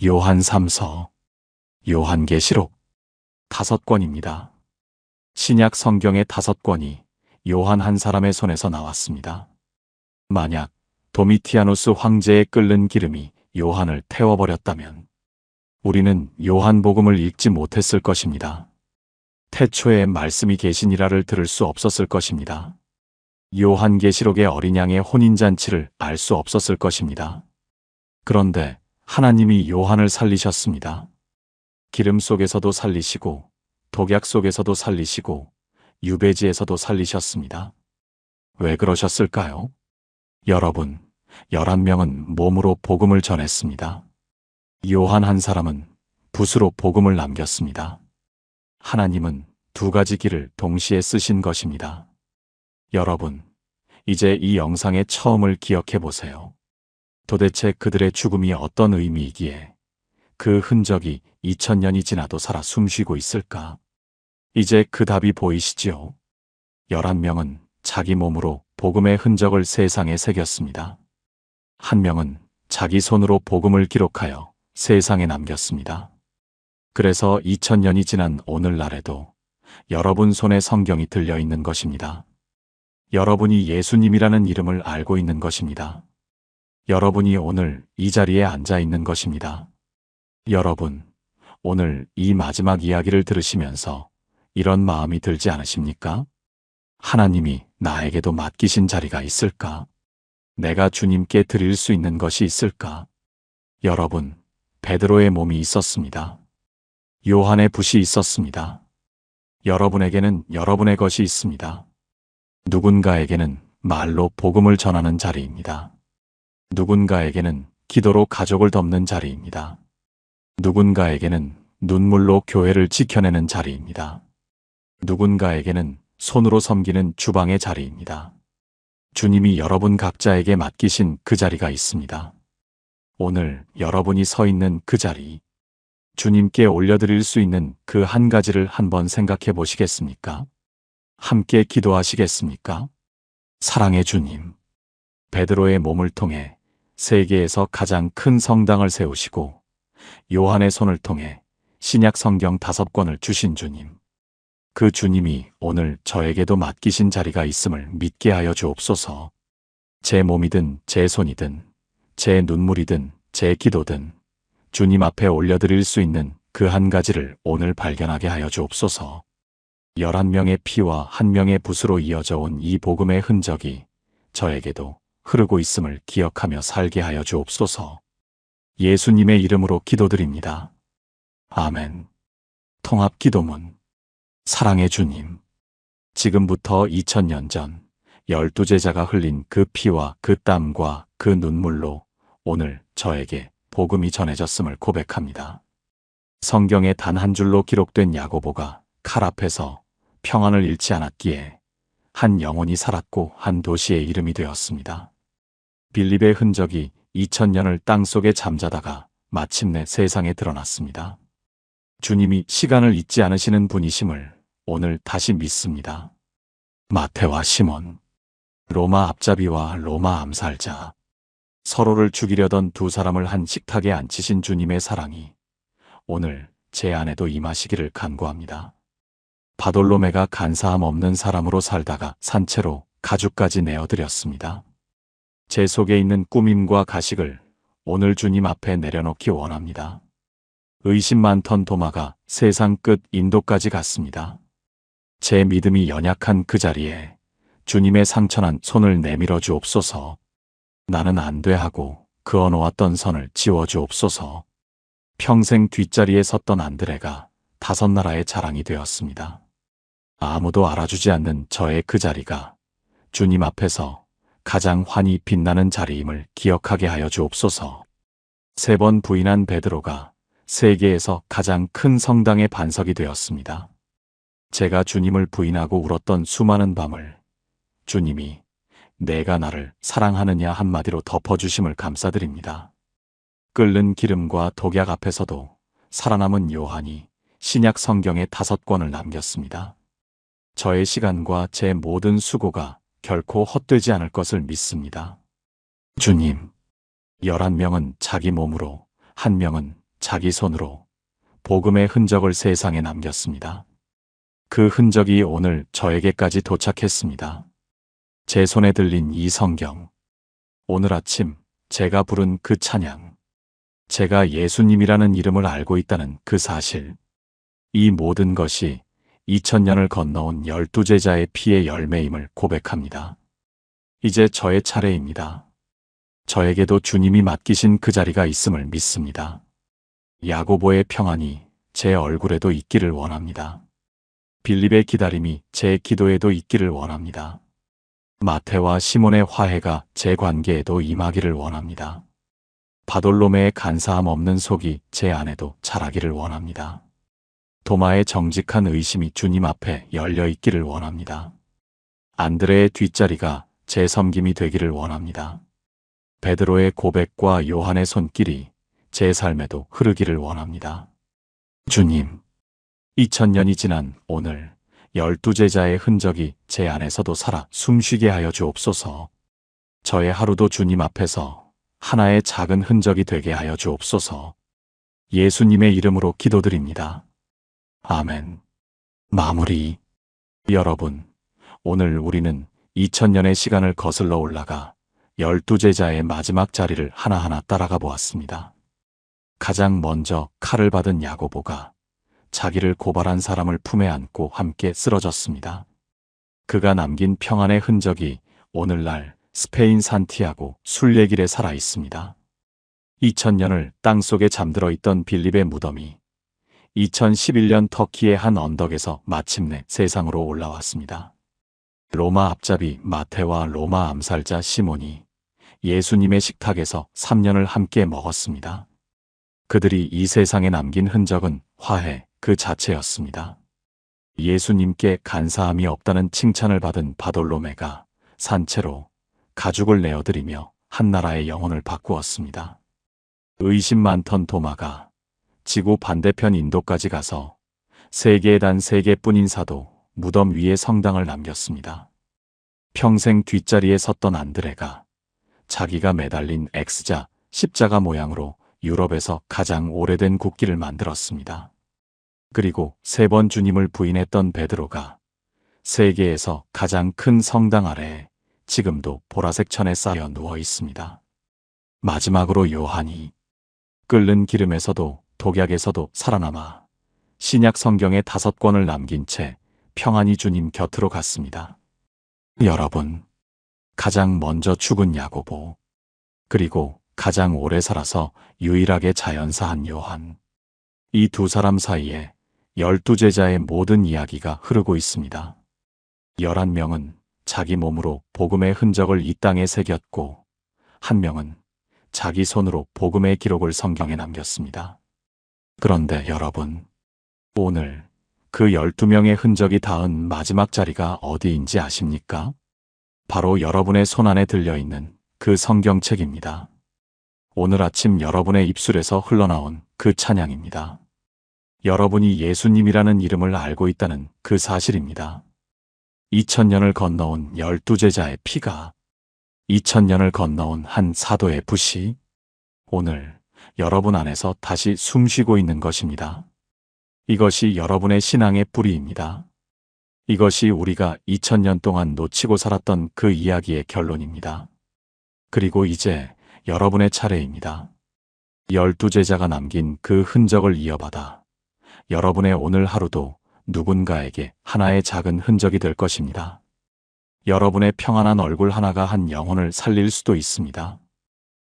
요한3서, 요한계시록 5권입니다. 신약 성경의 5권이 요한 한 사람의 손에서 나왔습니다. 만약 도미티아누스 황제의 끓는 기름이 요한을 태워버렸다면 우리는 요한복음을 읽지 못했을 것입니다. 태초에 말씀이 계시니라를 들을 수 없었을 것입니다. 요한계시록의 어린 양의 혼인잔치를 알 수 없었을 것입니다. 그런데 하나님이 요한을 살리셨습니다. 기름 속에서도 살리시고 독약 속에서도 살리시고 유배지에서도 살리셨습니다. 왜 그러셨을까요? 여러분, 11명은 몸으로 복음을 전했습니다. 요한 한 사람은 붓으로 복음을 남겼습니다. 하나님은 두 가지 길을 동시에 쓰신 것입니다. 여러분, 이제 이 영상의 처음을 기억해 보세요. 도대체 그들의 죽음이 어떤 의미이기에 그 흔적이 2000년이 지나도 살아 숨쉬고 있을까? 이제 그 답이 보이시지요? 11명은 자기 몸으로 복음의 흔적을 세상에 새겼습니다. 한 명은 자기 손으로 복음을 기록하여 세상에 남겼습니다. 그래서 2000년이 지난 오늘날에도 여러분 손에 성경이 들려있는 것입니다. 여러분이 예수님이라는 이름을 알고 있는 것입니다. 여러분이 오늘 이 자리에 앉아 있는 것입니다. 여러분, 오늘 이 마지막 이야기를 들으시면서 이런 마음이 들지 않으십니까? 하나님이 나에게도 맡기신 자리가 있을까? 내가 주님께 드릴 수 있는 것이 있을까? 여러분, 베드로의 몸이 있었습니다. 요한의 붓이 있었습니다. 여러분에게는 여러분의 것이 있습니다. 누군가에게는 말로 복음을 전하는 자리입니다. 누군가에게는 기도로 가족을 덮는 자리입니다. 누군가에게는 눈물로 교회를 지켜내는 자리입니다. 누군가에게는 손으로 섬기는 주방의 자리입니다. 주님이 여러분 각자에게 맡기신 그 자리가 있습니다. 오늘 여러분이 서 있는 그 자리, 주님께 올려드릴 수 있는 그 한 가지를 한번 생각해 보시겠습니까? 함께 기도하시겠습니까? 사랑의 주님, 베드로의 몸을 통해 세계에서 가장 큰 성당을 세우시고 요한의 손을 통해 신약 성경 5권을 주신 주님, 그 주님이 오늘 저에게도 맡기신 자리가 있음을 믿게 하여 주옵소서. 제 몸이든 제 손이든 제 눈물이든 제 기도든 주님 앞에 올려드릴 수 있는 그 한 가지를 오늘 발견하게 하여 주옵소서. 11명의 피와 1명의 붓으로 이어져 온 이 복음의 흔적이 저에게도 흐르고 있음을 기억하며 살게 하여 주옵소서. 예수님의 이름으로 기도드립니다. 아멘. 통합 기도문. 사랑의 주님, 지금부터 2000년 전 12제자가 흘린 그 피와 그 땀과 그 눈물로 오늘 저에게 복음이 전해졌음을 고백합니다. 성경에 단 한 줄로 기록된 야고보가 칼 앞에서 평안을 잃지 않았기에 한 영혼이 살았고 한 도시의 이름이 되었습니다. 빌립의 흔적이 2000년을 땅속에 잠자다가 마침내 세상에 드러났습니다. 주님이 시간을 잊지 않으시는 분이심을 오늘 다시 믿습니다. 마태와 시몬, 로마 앞잡이와 로마 암살자, 서로를 죽이려던 두 사람을 한 식탁에 앉히신 주님의 사랑이 오늘 제 안에도 임하시기를 간구합니다. 바돌로메가 간사함 없는 사람으로 살다가 산채로 가죽까지 내어드렸습니다. 제 속에 있는 꾸밈과 가식을 오늘 주님 앞에 내려놓기 원합니다. 의심 많던 도마가 세상 끝 인도까지 갔습니다. 제 믿음이 연약한 그 자리에 주님의 상처난 손을 내밀어 주옵소서. 나는 안 돼 하고 그어놓았던 선을 지워 주옵소서. 평생 뒷자리에 섰던 안드레가 5 나라의 자랑이 되었습니다. 아무도 알아주지 않는 저의 그 자리가 주님 앞에서 가장 환히 빛나는 자리임을 기억하게 하여 주옵소서. 3번 부인한 베드로가 세계에서 가장 큰 성당의 반석이 되었습니다. 제가 주님을 부인하고 울었던 수많은 밤을 주님이 내가 나를 사랑하느냐 한마디로 덮어주심을 감사드립니다. 끓는 기름과 독약 앞에서도 살아남은 요한이 신약 성경의 5권을 남겼습니다. 저의 시간과 제 모든 수고가 결코 헛되지 않을 것을 믿습니다. 주님, 11명은 자기 몸으로, 1명은 자기 손으로 복음의 흔적을 세상에 남겼습니다. 그 흔적이 오늘 저에게까지 도착했습니다. 제 손에 들린 이 성경, 오늘 아침 제가 부른 그 찬양, 제가 예수님이라는 이름을 알고 있다는 그 사실, 이 모든 것이 2000년을 건너온 12제자의 피의 열매임을 고백합니다. 이제 저의 차례입니다. 저에게도 주님이 맡기신 그 자리가 있음을 믿습니다. 야고보의 평안이 제 얼굴에도 있기를 원합니다. 빌립의 기다림이 제 기도에도 있기를 원합니다. 마태와 시몬의 화해가 제 관계에도 임하기를 원합니다. 바돌로메의 간사함 없는 속이 제 안에도 자라기를 원합니다. 도마의 정직한 의심이 주님 앞에 열려 있기를 원합니다. 안드레의 뒷자리가 제 섬김이 되기를 원합니다. 베드로의 고백과 요한의 손길이 제 삶에도 흐르기를 원합니다. 주님, 2000년이 지난 오늘 12제자의 흔적이 제 안에서도 살아 숨쉬게 하여 주옵소서. 저의 하루도 주님 앞에서 하나의 작은 흔적이 되게 하여 주옵소서. 예수님의 이름으로 기도드립니다. 아멘. 마무리. 여러분, 오늘 우리는 2000년의 시간을 거슬러 올라가 12제자의 마지막 자리를 하나하나 따라가 보았습니다. 가장 먼저 칼을 받은 야고보가 자기를 고발한 사람을 품에 안고 함께 쓰러졌습니다. 그가 남긴 평안의 흔적이 오늘날 스페인 산티아고 순례길에 살아 있습니다. 2000년을 땅속에 잠들어 있던 빌립의 무덤이 2011년 터키의 한 언덕에서 마침내 세상으로 올라왔습니다. 로마 앞잡이 마테와 로마 암살자 시몬이 예수님의 식탁에서 3년을 함께 먹었습니다. 그들이 이 세상에 남긴 흔적은 화해 그 자체였습니다. 예수님께 간사함이 없다는 칭찬을 받은 바돌로메가 산채로 가죽을 내어드리며 한 나라의 영혼을 바꾸었습니다. 의심 많던 도마가 지구 반대편 인도까지 가서 세계에 단 3개뿐인 사도 무덤 위에 성당을 남겼습니다. 평생 뒷자리에 섰던 안드레가 자기가 매달린 X자 십자가 모양으로 유럽에서 가장 오래된 국기를 만들었습니다. 그리고 3번 주님을 부인했던 베드로가 세계에서 가장 큰 성당 아래에 지금도 보라색 천에 쌓여 누워 있습니다. 마지막으로 요한이 끓는 기름에서도 독약에서도 살아남아 신약 성경의 5권을 남긴 채 평안히 주님 곁으로 갔습니다. 여러분, 가장 먼저 죽은 야고보, 그리고 가장 오래 살아서 유일하게 자연사한 요한, 이 2사람 사이에 12제자의 모든 이야기가 흐르고 있습니다. 11명은 자기 몸으로 복음의 흔적을 이 땅에 새겼고 1명은 자기 손으로 복음의 기록을 성경에 남겼습니다. 그런데 여러분, 오늘 그 12명의 흔적이 닿은 마지막 자리가 어디인지 아십니까? 바로 여러분의 손안에 들려있는 그 성경책입니다. 오늘 아침 여러분의 입술에서 흘러나온 그 찬양입니다. 여러분이 예수님이라는 이름을 알고 있다는 그 사실입니다. 2000년을 건너온 12제자의 피가, 2000년을 건너온 한 사도의 붓이 오늘 여러분 안에서 다시 숨쉬고 있는 것입니다. 이것이 여러분의 신앙의 뿌리입니다. 이것이 우리가 2000년 동안 놓치고 살았던 그 이야기의 결론입니다. 그리고 이제 여러분의 차례입니다. 12제자가 남긴 그 흔적을 이어받아 여러분의 오늘 하루도 누군가에게 하나의 작은 흔적이 될 것입니다. 여러분의 평안한 얼굴 하나가 한 영혼을 살릴 수도 있습니다.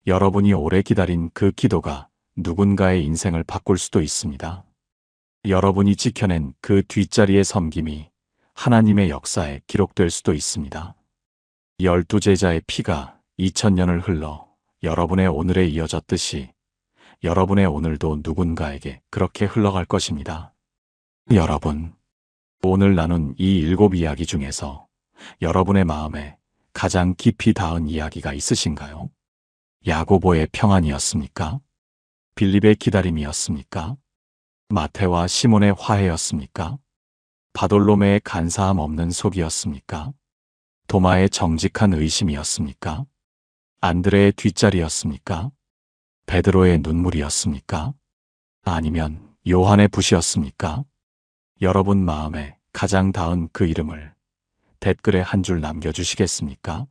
여러분이 오래 기다린 그 기도가 누군가의 인생을 바꿀 수도 있습니다. 여러분이 지켜낸 그 뒷자리의 섬김이 하나님의 역사에 기록될 수도 있습니다. 12제자의 피가 2000년을 흘러 여러분의 오늘에 이어졌듯이 여러분의 오늘도 누군가에게 그렇게 흘러갈 것입니다. 여러분, 오늘 나눈 이 7 이야기 중에서 여러분의 마음에 가장 깊이 닿은 이야기가 있으신가요? 야고보의 평안이었습니까? 빌립의 기다림이었습니까? 마테와 시몬의 화해였습니까? 바돌로메의 간사함 없는 속이었습니까? 도마의 정직한 의심이었습니까? 안드레의 뒷자리였습니까? 베드로의 눈물이었습니까? 아니면 요한의 붓이었습니까? 여러분 마음에 가장 닿은 그 이름을 댓글에 한 줄 남겨주시겠습니까?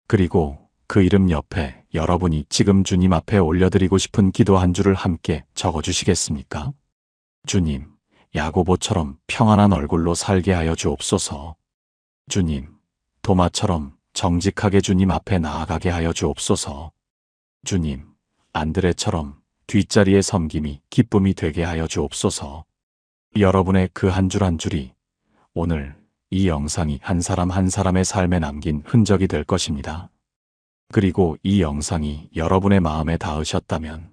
그리고 그 이름 옆에 여러분이 지금 주님 앞에 올려드리고 싶은 기도 한 줄을 함께 적어주시겠습니까? 주님, 야고보처럼 평안한 얼굴로 살게 하여 주옵소서. 주님, 도마처럼 정직하게 주님 앞에 나아가게 하여 주옵소서. 주님, 안드레처럼 뒷자리의 섬김이 기쁨이 되게 하여 주옵소서. 여러분의 그 한 줄 한 줄이 오늘 이 영상이 한 사람 한 사람의 삶에 남긴 흔적이 될 것입니다. 그리고 이 영상이 여러분의 마음에 닿으셨다면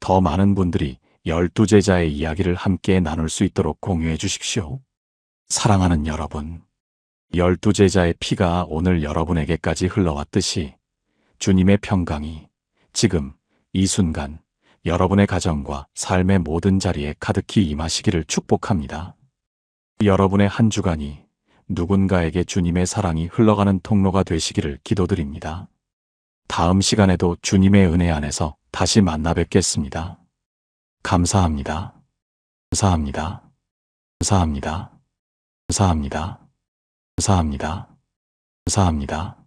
더 많은 분들이 12제자의 이야기를 함께 나눌 수 있도록 공유해 주십시오. 사랑하는 여러분, 12제자의 피가 오늘 여러분에게까지 흘러왔듯이 주님의 평강이 지금 이 순간 여러분의 가정과 삶의 모든 자리에 가득히 임하시기를 축복합니다. 여러분의 한 주간이 누군가에게 주님의 사랑이 흘러가는 통로가 되시기를 기도드립니다. 다음 시간에도 주님의 은혜 안에서 다시 만나 뵙겠습니다. 감사합니다. 감사합니다. 감사합니다. 감사합니다. 감사합니다. 감사합니다.